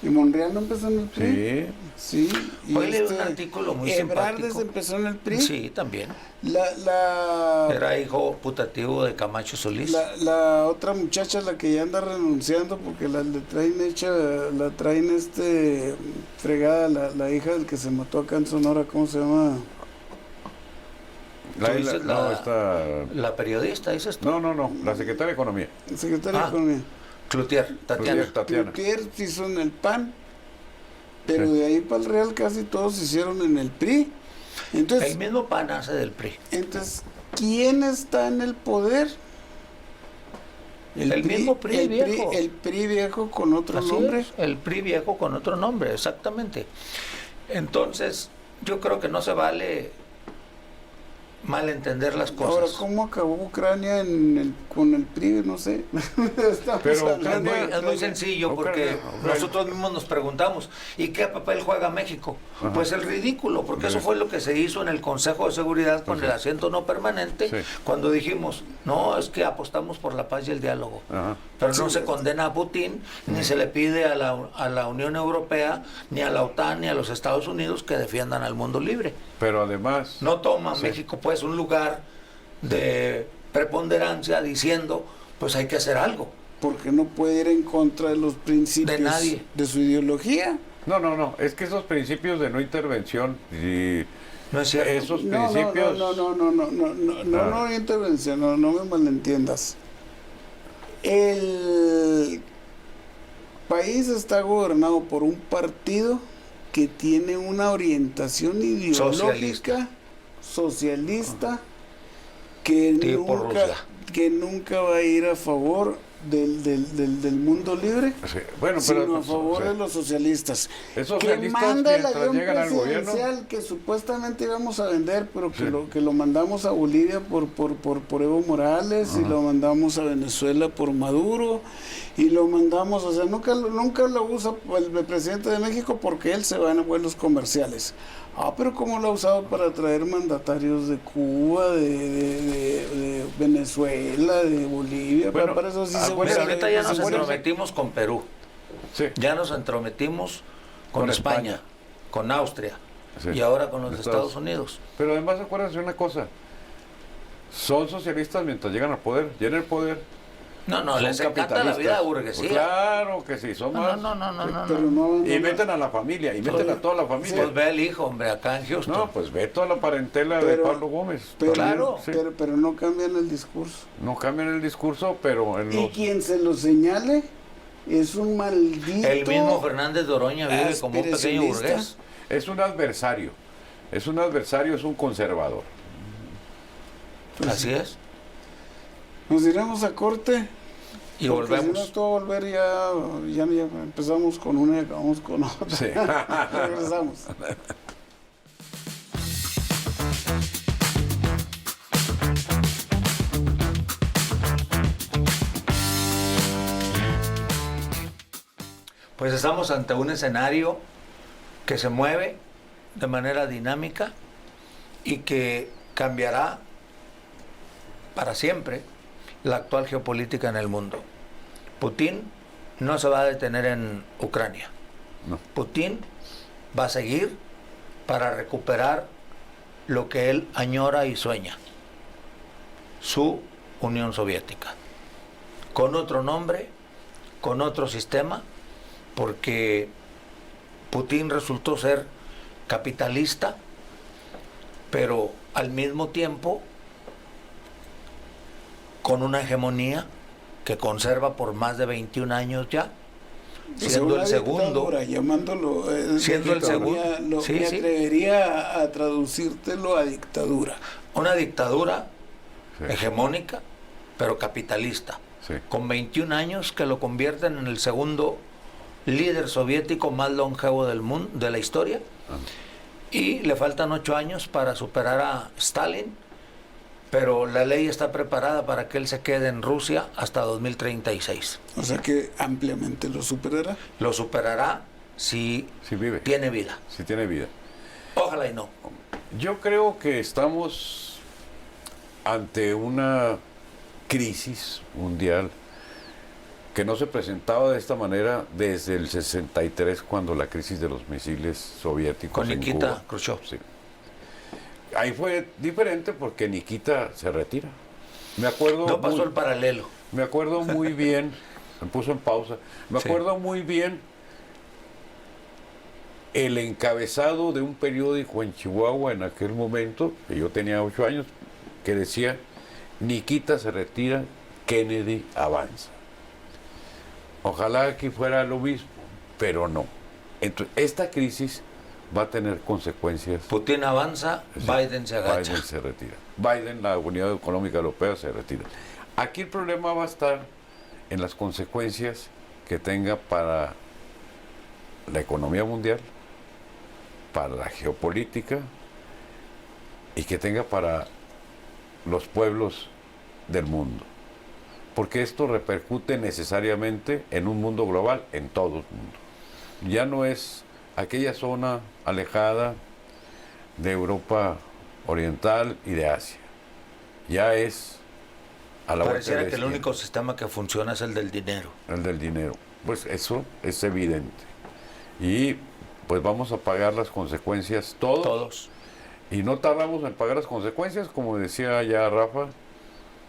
Speaker 1: ¿Y Monreal no empezó en el PRI?
Speaker 3: Sí.
Speaker 1: Sí. Y
Speaker 2: Hoy leí un artículo muy
Speaker 1: Ebrard
Speaker 2: simpático.
Speaker 1: empezó en el PRI.
Speaker 2: Sí, también.
Speaker 1: La
Speaker 2: Era hijo putativo de Camacho Solís.
Speaker 1: la otra muchacha, la que ya anda renunciando porque le traen hecha, la traen fregada, la hija del que se mató acá en Sonora, ¿cómo se llama?
Speaker 3: La,
Speaker 2: Tú dices
Speaker 3: no,
Speaker 2: la-
Speaker 3: está...
Speaker 2: La periodista, dices tú.
Speaker 3: No, la secretaria de Economía.
Speaker 1: Secretaria de
Speaker 2: Ah.
Speaker 1: Economía.
Speaker 2: Cloutier, Tatiana.
Speaker 3: Tatiana.
Speaker 1: Cloutier hizo en el PAN, pero
Speaker 3: Sí.
Speaker 1: de ahí para el Real casi todos hicieron en el PRI. Entonces,
Speaker 2: El mismo PAN hace del PRI.
Speaker 1: ¿quién está en el poder?
Speaker 2: El mismo PRI viejo.
Speaker 1: El PRI viejo con otro
Speaker 2: Así
Speaker 1: nombre.
Speaker 2: es, el PRI viejo con otro nombre, exactamente. Entonces, yo creo que no se vale malentender las
Speaker 1: Ahora,
Speaker 2: cosas.
Speaker 1: ¿cómo acabó Ucrania con el PRI? No sé. Estamos
Speaker 3: Pero
Speaker 1: hablando de
Speaker 2: Es muy sencillo porque
Speaker 3: Ucrania.
Speaker 2: nosotros mismos nos preguntamos, ¿y qué papel juega México?
Speaker 3: Ajá.
Speaker 2: Pues el ridículo, porque eso
Speaker 3: Sí.
Speaker 2: fue lo que se hizo en el Consejo de Seguridad con
Speaker 3: Sí.
Speaker 2: el asiento no permanente,
Speaker 3: Sí.
Speaker 2: cuando dijimos, no, es que apostamos por la paz y el diálogo.
Speaker 3: Ajá.
Speaker 2: Pero no se condena a Putin, ni se le pide a la Unión Europea, ni a la OTAN, ni a los Estados Unidos que defiendan al mundo libre.
Speaker 3: Pero además...
Speaker 2: No toma
Speaker 3: Sí.
Speaker 2: México pues un lugar de preponderancia diciendo, pues hay que hacer algo.
Speaker 1: Porque no puede ir en contra de los principios
Speaker 2: De nadie.
Speaker 1: de su ideología.
Speaker 3: No, es que esos principios de no intervención y
Speaker 2: No es cierto.
Speaker 3: esos
Speaker 1: No,
Speaker 3: principios...
Speaker 1: no intervención, no me malentiendas. El país está gobernado por un partido que tiene una orientación ideológica socialista que
Speaker 2: Tipo Rusia.
Speaker 1: nunca va a ir a favor del mundo libre,
Speaker 3: Sí. Bueno, pero,
Speaker 1: sino a favor
Speaker 3: sí.
Speaker 1: de los socialistas.
Speaker 3: Esos
Speaker 1: Que
Speaker 3: socialistas,
Speaker 1: manda el
Speaker 3: mientras
Speaker 1: avión
Speaker 3: llegan al gobierno,
Speaker 1: presidencial que supuestamente íbamos a vender, pero
Speaker 3: Sí.
Speaker 1: que lo mandamos a Bolivia por Evo Morales, y lo mandamos a Venezuela por Maduro, y lo mandamos, o sea, nunca lo usa el presidente de México porque él se va en vuelos comerciales. Pero ¿cómo lo ha usado para traer mandatarios de Cuba, de Venezuela, de Bolivia?
Speaker 3: Bueno,
Speaker 1: para eso sí se
Speaker 2: Pues
Speaker 1: usa.
Speaker 2: ahorita ya nos
Speaker 3: acuérdense.
Speaker 2: entrometimos con Perú,
Speaker 3: sí.
Speaker 2: ya nos entrometimos con
Speaker 3: Con
Speaker 2: España,
Speaker 3: España.
Speaker 2: con Austria
Speaker 3: Sí.
Speaker 2: y ahora con los de
Speaker 3: Estados-
Speaker 2: Estados Unidos.
Speaker 3: Pero además acuérdense una cosa, son socialistas mientras llegan al poder, y en el poder
Speaker 2: No,
Speaker 3: son
Speaker 2: les encanta la vida burguesía.
Speaker 3: Claro que sí, son más.
Speaker 2: No.
Speaker 1: Pero no,
Speaker 3: Y meten a la familia, y meten a toda la familia.
Speaker 2: Pues ve el hijo, hombre, acá en Houston.
Speaker 3: No, pues ve toda la parentela de
Speaker 1: Pero-
Speaker 3: Pablo Gómez.
Speaker 1: pero,
Speaker 2: Claro.
Speaker 3: Sí.
Speaker 1: pero no cambian el discurso.
Speaker 3: No cambian el discurso, pero en
Speaker 1: Y
Speaker 3: los...
Speaker 1: quien se lo señale es un maldito.
Speaker 2: El mismo Fernández de Oroña vive como un pequeño
Speaker 1: aspiracionista.
Speaker 2: burgués.
Speaker 3: Es un adversario, es un conservador.
Speaker 1: Pues
Speaker 2: Así es.
Speaker 1: Nos iremos a corte.
Speaker 2: Y
Speaker 1: porque
Speaker 2: volvemos.
Speaker 1: Si no, esto va a volver ya empezamos con una y acabamos con otra.
Speaker 3: Sí.
Speaker 1: Regresamos.
Speaker 2: Pues estamos ante un escenario que se mueve de manera dinámica y que cambiará para siempre la actual geopolítica en el mundo. Putin no se va a detener en Ucrania.
Speaker 3: No.
Speaker 2: Putin va a seguir para recuperar lo que él añora y sueña, su Unión Soviética, con otro nombre, con otro sistema, porque Putin resultó ser capitalista, pero al mismo tiempo con una hegemonía que conserva por más de 21 años ya, siendo el segundo.
Speaker 1: Dictadura, llamándolo.
Speaker 2: Siendo el segundo. Sí,
Speaker 1: me
Speaker 2: sí.
Speaker 1: atrevería a traducírtelo a dictadura.
Speaker 2: Una dictadura
Speaker 3: Sí.
Speaker 2: hegemónica, pero capitalista,
Speaker 3: Sí.
Speaker 2: con 21 años que lo convierten en el segundo líder soviético más longevo del mundo, de la historia, y le faltan 8 años para superar a Stalin, pero la ley está preparada para que él se quede en Rusia hasta 2036.
Speaker 1: O sea que ampliamente lo superará.
Speaker 2: Lo superará si
Speaker 3: Sí vive,
Speaker 2: tiene vida.
Speaker 3: sí tiene vida.
Speaker 2: Ojalá y no.
Speaker 3: Yo creo que estamos ante una crisis mundial que no se presentaba de esta manera desde el 63, cuando la crisis de los misiles soviéticos
Speaker 2: Con
Speaker 3: en
Speaker 2: Nikita
Speaker 3: Cuba.
Speaker 2: Khrushchev.
Speaker 3: Sí. Ahí fue diferente porque Nikita se retira. Me acuerdo
Speaker 2: No pasó
Speaker 3: muy-
Speaker 2: el paralelo.
Speaker 3: Me acuerdo muy bien, me puso en pausa, me
Speaker 2: Sí.
Speaker 3: acuerdo muy bien el encabezado de un periódico en Chihuahua en aquel momento, que yo tenía 8 años, que decía, Nikita se retira, Kennedy avanza. Ojalá aquí fuera lo mismo, pero no. Entonces, esta crisis va a tener consecuencias.
Speaker 2: Putin avanza,
Speaker 3: Sí,
Speaker 2: Biden se agacha.
Speaker 3: Biden se retira. Biden, la Unidad Económica Europea, se retira. Aquí el problema va a estar en las consecuencias que tenga para la economía mundial, para la geopolítica y que tenga para los pueblos del mundo. Porque esto repercute necesariamente en un mundo global, en todo el mundo. Ya no es aquella zona alejada de Europa Oriental y de Asia. Ya es a la vuelta
Speaker 2: Pareciera
Speaker 3: de la
Speaker 2: que el
Speaker 3: esquina,
Speaker 2: único sistema que funciona es el del dinero.
Speaker 3: el del dinero. Pues eso es evidente. Y pues vamos a pagar las consecuencias todos.
Speaker 2: Todos.
Speaker 3: Y no tardamos en pagar las consecuencias, como decía ya Rafa.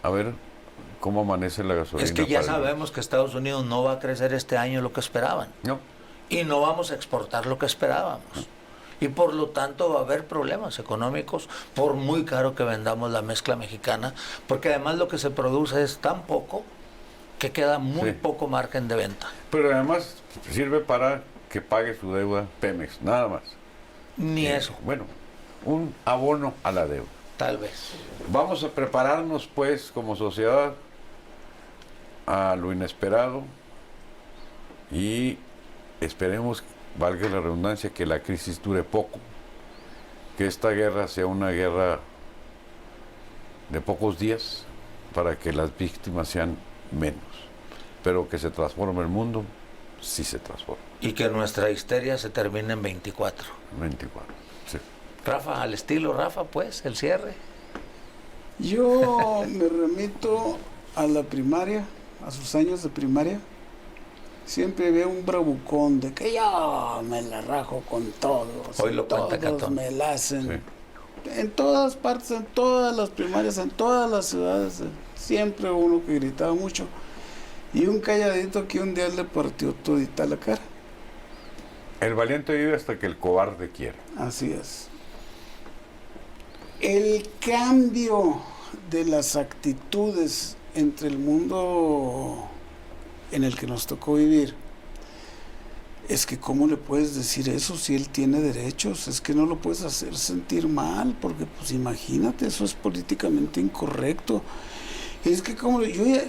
Speaker 3: A ver cómo amanece la gasolina.
Speaker 2: Es que ya
Speaker 3: para el-
Speaker 2: sabemos que Estados Unidos no va a crecer este año lo que esperaban.
Speaker 3: No,
Speaker 2: Y no vamos a exportar lo que esperábamos. Y por lo tanto va a haber problemas económicos por muy caro que vendamos la mezcla mexicana, porque además lo que se produce es tan poco que queda muy
Speaker 3: Sí.
Speaker 2: poco margen de venta.
Speaker 3: pero además sirve para que pague su deuda Pemex, nada más.
Speaker 2: Ni eso,
Speaker 3: Bueno, un abono a la deuda.
Speaker 2: tal vez.
Speaker 3: Vamos a prepararnos pues como sociedad a lo inesperado y esperemos, valga la redundancia, que la crisis dure poco, que esta guerra sea una guerra de pocos días para que las víctimas sean menos, pero que se transforme el mundo, sí se transforma.
Speaker 2: Y que nuestra histeria se termine en 24.
Speaker 3: 24, sí.
Speaker 2: Rafa, al estilo Rafa, pues, el cierre.
Speaker 1: Yo me remito a la primaria, a sus años de primaria. Siempre había un bravucón de que yo me la rajo con todos.
Speaker 2: Hoy lo cuenta
Speaker 1: todos
Speaker 2: Catón.
Speaker 1: me la hacen.
Speaker 3: Sí.
Speaker 1: En todas partes, en todas las primarias, en todas las ciudades, siempre uno que gritaba mucho. Y un calladito que un día le partió todita la cara.
Speaker 3: El valiente vive hasta que el cobarde quiera.
Speaker 1: Así es. El cambio de las actitudes entre el mundo en el que nos tocó vivir, es que ¿cómo le puedes decir eso si él tiene derechos? Es que no lo puedes hacer sentir mal, porque pues imagínate, eso es políticamente incorrecto. Es que como yo ya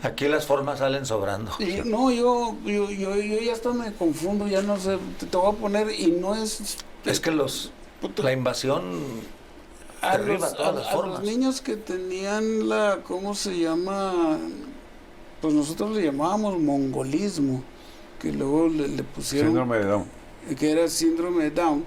Speaker 2: Aquí las formas salen sobrando.
Speaker 1: no, yo ya hasta me confundo, ya no sé, te voy a poner, y no es...
Speaker 2: Es que la invasión derriba todas las formas.
Speaker 1: A los niños que tenían ¿cómo se llama? Pues nosotros le llamábamos mongolismo, que luego le pusieron...
Speaker 3: Síndrome de Down.
Speaker 1: Que era síndrome de Down.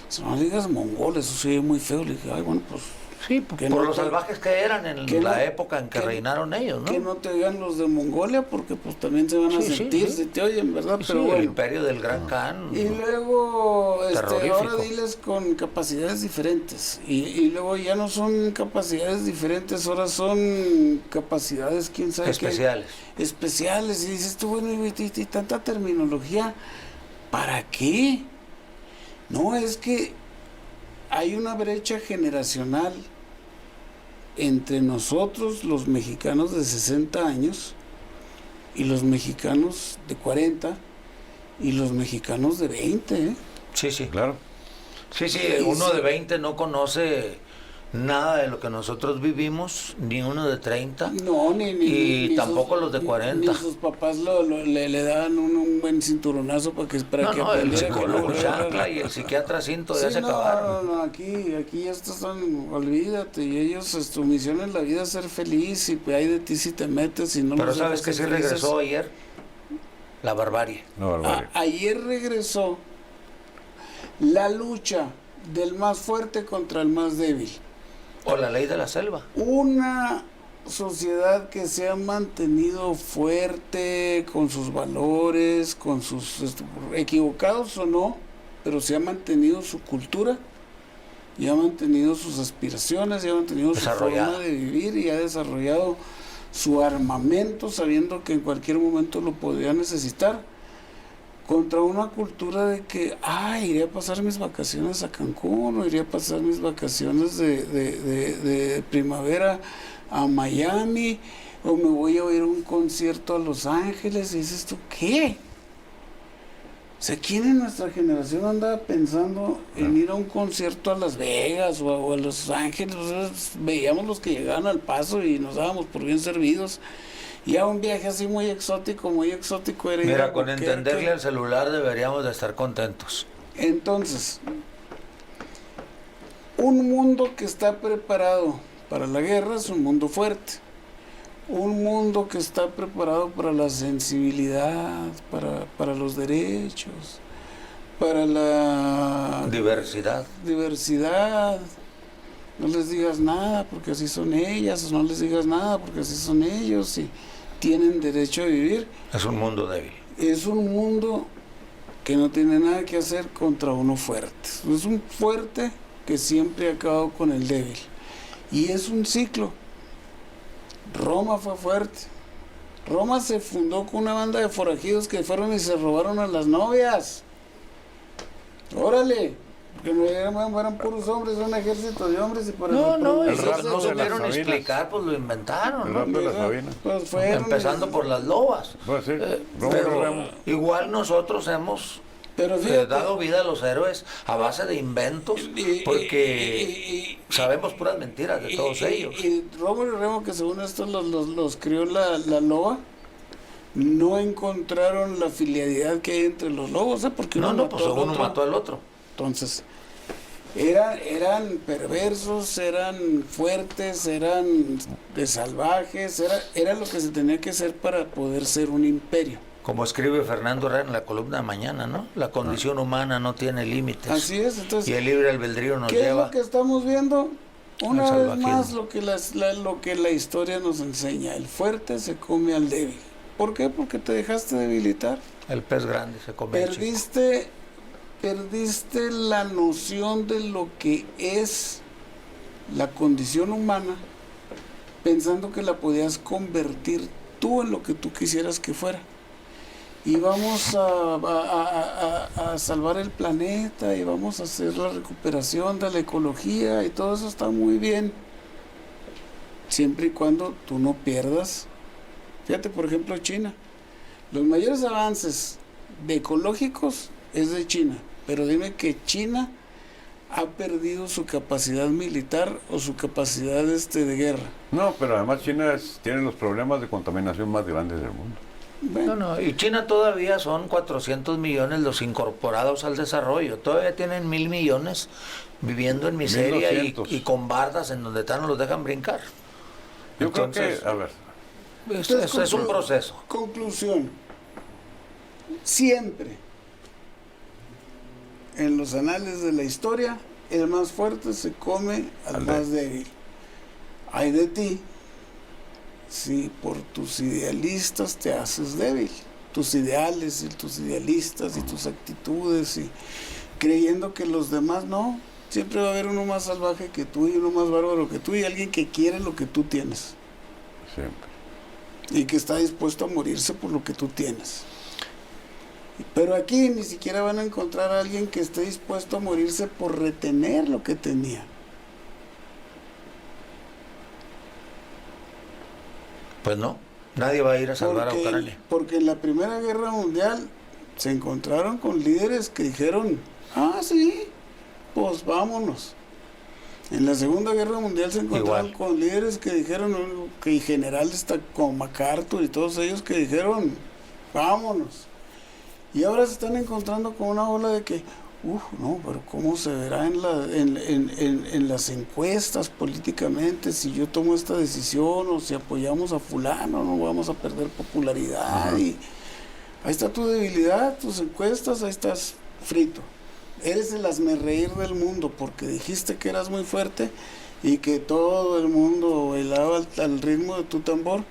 Speaker 1: Si no digas mongol, eso se ve muy feo. Le dije, ay, bueno, pues...
Speaker 2: Sí, por los salvajes que eran en la época en que reinaron ellos, ¿no?
Speaker 1: Que no te vean los de Mongolia, porque pues también se van a sentir, si te oyen, ¿verdad?
Speaker 2: Sí,
Speaker 1: pero
Speaker 2: sí,
Speaker 1: bueno.
Speaker 2: el imperio del Gran Khan.
Speaker 1: Y luego,
Speaker 2: terrorífico.
Speaker 1: ahora diles con capacidades diferentes. Y luego ya no son capacidades diferentes, ahora son capacidades, quién sabe
Speaker 2: especiales.
Speaker 1: qué. Especiales. Y dices tú, bueno, y tanta terminología, ¿para qué? No, es que hay una brecha generacional entre nosotros, los mexicanos de 60 años, y los mexicanos de 40, y los mexicanos de 20, ¿eh?
Speaker 2: Sí, sí.
Speaker 3: Claro.
Speaker 2: Sí, uno de 20 no conoce nada de lo que nosotros vivimos, ni uno de 30.
Speaker 1: No,
Speaker 2: ni tampoco los de 40.
Speaker 1: Ni sus papás le daban un buen cinturonazo para que
Speaker 2: No, el
Speaker 1: aprendiera
Speaker 2: psicólogo
Speaker 1: que
Speaker 2: chancla y el psiquiatra cinto ya
Speaker 1: sí,
Speaker 2: se acabaron.
Speaker 1: No, aquí estos son, olvídate, y ellos, su misión en la vida es ser feliz, y hay de ti si te metes, y no.
Speaker 2: Pero
Speaker 1: los
Speaker 2: ¿sabes
Speaker 1: dejas
Speaker 2: qué
Speaker 1: ser
Speaker 2: sí
Speaker 1: felices?
Speaker 2: regresó ayer? La barbarie.
Speaker 3: No, barbarie.
Speaker 1: Ayer regresó la lucha del más fuerte contra el más débil.
Speaker 2: O la ley de la selva.
Speaker 1: Una sociedad que se ha mantenido fuerte con sus valores, con sus equivocados o no, pero se ha mantenido su cultura, y ha mantenido sus aspiraciones, y ha mantenido su forma de vivir, y ha desarrollado su armamento sabiendo que en cualquier momento lo podría necesitar, contra una cultura de que, iré a pasar mis vacaciones a Cancún, o iré a pasar mis vacaciones de primavera a Miami, o me voy a ir a un concierto a Los Ángeles. Y dices tú, ¿qué? O sea, ¿quién en nuestra generación andaba pensando en ir a un concierto a Las Vegas o a Los Ángeles? O sea, veíamos los que llegaban al Paso y nos dábamos por bien servidos. Y a un viaje así muy exótico era...
Speaker 2: Mira, con entenderle al celular deberíamos de estar contentos.
Speaker 1: Entonces, un mundo que está preparado para la guerra es un mundo fuerte. Un mundo que está preparado para la sensibilidad, para los derechos, para la... diversidad. No les digas nada porque así son ellas, no les digas nada porque así son ellos, y tienen derecho a vivir.
Speaker 2: Es un mundo débil.
Speaker 1: Es un mundo que no tiene nada que hacer contra uno fuerte. Es un fuerte que siempre ha acabado con el débil. Y es un ciclo. Roma fue fuerte. Roma se fundó con una banda de forajidos que fueron y se robaron a las novias. ¡Órale! Que no eran puros hombres, un ejército de hombres, y por
Speaker 2: no
Speaker 3: rapto de las
Speaker 2: supieron
Speaker 3: Sabinas.
Speaker 2: explicar, pues lo inventaron.
Speaker 3: El rapto de las Sabinas.
Speaker 1: Pues fueron,
Speaker 2: empezando por las lobas.
Speaker 3: Pues sí,
Speaker 2: Pero igual nosotros hemos
Speaker 1: Pero fíjate,
Speaker 2: dado vida a los héroes a base de inventos, porque sabemos puras mentiras de todos ellos.
Speaker 1: Y Rómulo y Remo, que según esto los crió la loba, no encontraron la filialidad que hay entre los lobos, porque
Speaker 2: No, pues uno mató al otro.
Speaker 1: Entonces, eran perversos, eran fuertes, eran salvajes, era lo que se tenía que hacer para poder ser un imperio.
Speaker 2: Como escribe Fernando Herrera en la columna de mañana, ¿no? La condición humana no tiene límites.
Speaker 1: Así es, entonces.
Speaker 2: Y el libre albedrío nos
Speaker 1: ¿Qué
Speaker 2: lleva.
Speaker 1: es lo que estamos viendo? Una
Speaker 2: al
Speaker 1: vez
Speaker 2: salvajismo.
Speaker 1: más lo que la historia nos enseña. El fuerte se come al débil. ¿Por qué? Porque te dejaste debilitar.
Speaker 2: El pez grande se come al chico.
Speaker 1: Perdiste la noción de lo que es la condición humana, pensando que la podías convertir tú en lo que tú quisieras que fuera. Y vamos a salvar el planeta, y vamos a hacer la recuperación de la ecología, y todo eso está muy bien, siempre y cuando tú no pierdas. Fíjate, por ejemplo, China. Los mayores avances ecológicos es de China, pero dime que China ha perdido su capacidad militar o su capacidad de guerra.
Speaker 3: No, pero además China tiene los problemas de contaminación más grandes del mundo.
Speaker 1: Bueno,
Speaker 2: No, y China todavía son 400 millones los incorporados al desarrollo. Todavía tienen 1.000 millones viviendo en miseria
Speaker 3: 1.200.
Speaker 2: y con bardas en donde no los dejan brincar.
Speaker 3: Yo
Speaker 2: Entonces,
Speaker 3: creo que, a ver,
Speaker 2: es un proceso.
Speaker 1: Conclusión. Siempre en los anales de la historia, el más fuerte se come al más débil. Ay de ti si por tus idealistas te haces débil, tus ideales y tus idealistas y tus actitudes, y creyendo que los demás no. Siempre va a haber uno más salvaje que tú, y uno más bárbaro que tú, y alguien que quiere lo que tú tienes
Speaker 3: siempre.
Speaker 1: y que está dispuesto a morirse por lo que tú tienes. Pero aquí ni siquiera van a encontrar a alguien que esté dispuesto a morirse por retener lo que tenía.
Speaker 2: Pues no, nadie va a ir a salvar a Ucrania.
Speaker 1: Porque en la Primera Guerra Mundial se encontraron con líderes que dijeron, sí, pues vámonos. En la Segunda Guerra Mundial se encontraron con líderes que dijeron, que generales como MacArthur y todos ellos que dijeron, vámonos. Y ahora se están encontrando con una ola de que, no, pero ¿cómo se verá en las encuestas políticamente si yo tomo esta decisión, o si apoyamos a fulano, no vamos a perder popularidad? Y ahí está tu debilidad, tus encuestas, ahí estás frito. Eres el hazmerreír del mundo porque dijiste que eras muy fuerte y que todo el mundo bailaba al ritmo de tu tambor.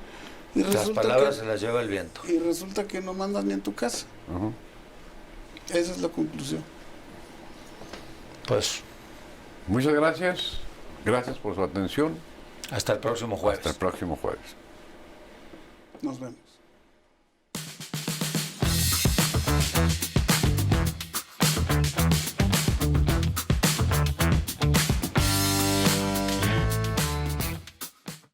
Speaker 1: Y
Speaker 2: las palabras se las lleva el viento.
Speaker 1: Y resulta que no mandas ni en tu casa. Esa es la conclusión.
Speaker 2: Pues
Speaker 3: muchas gracias. Gracias por su atención.
Speaker 2: hasta el próximo jueves.
Speaker 3: Hasta el próximo jueves.
Speaker 1: Nos vemos.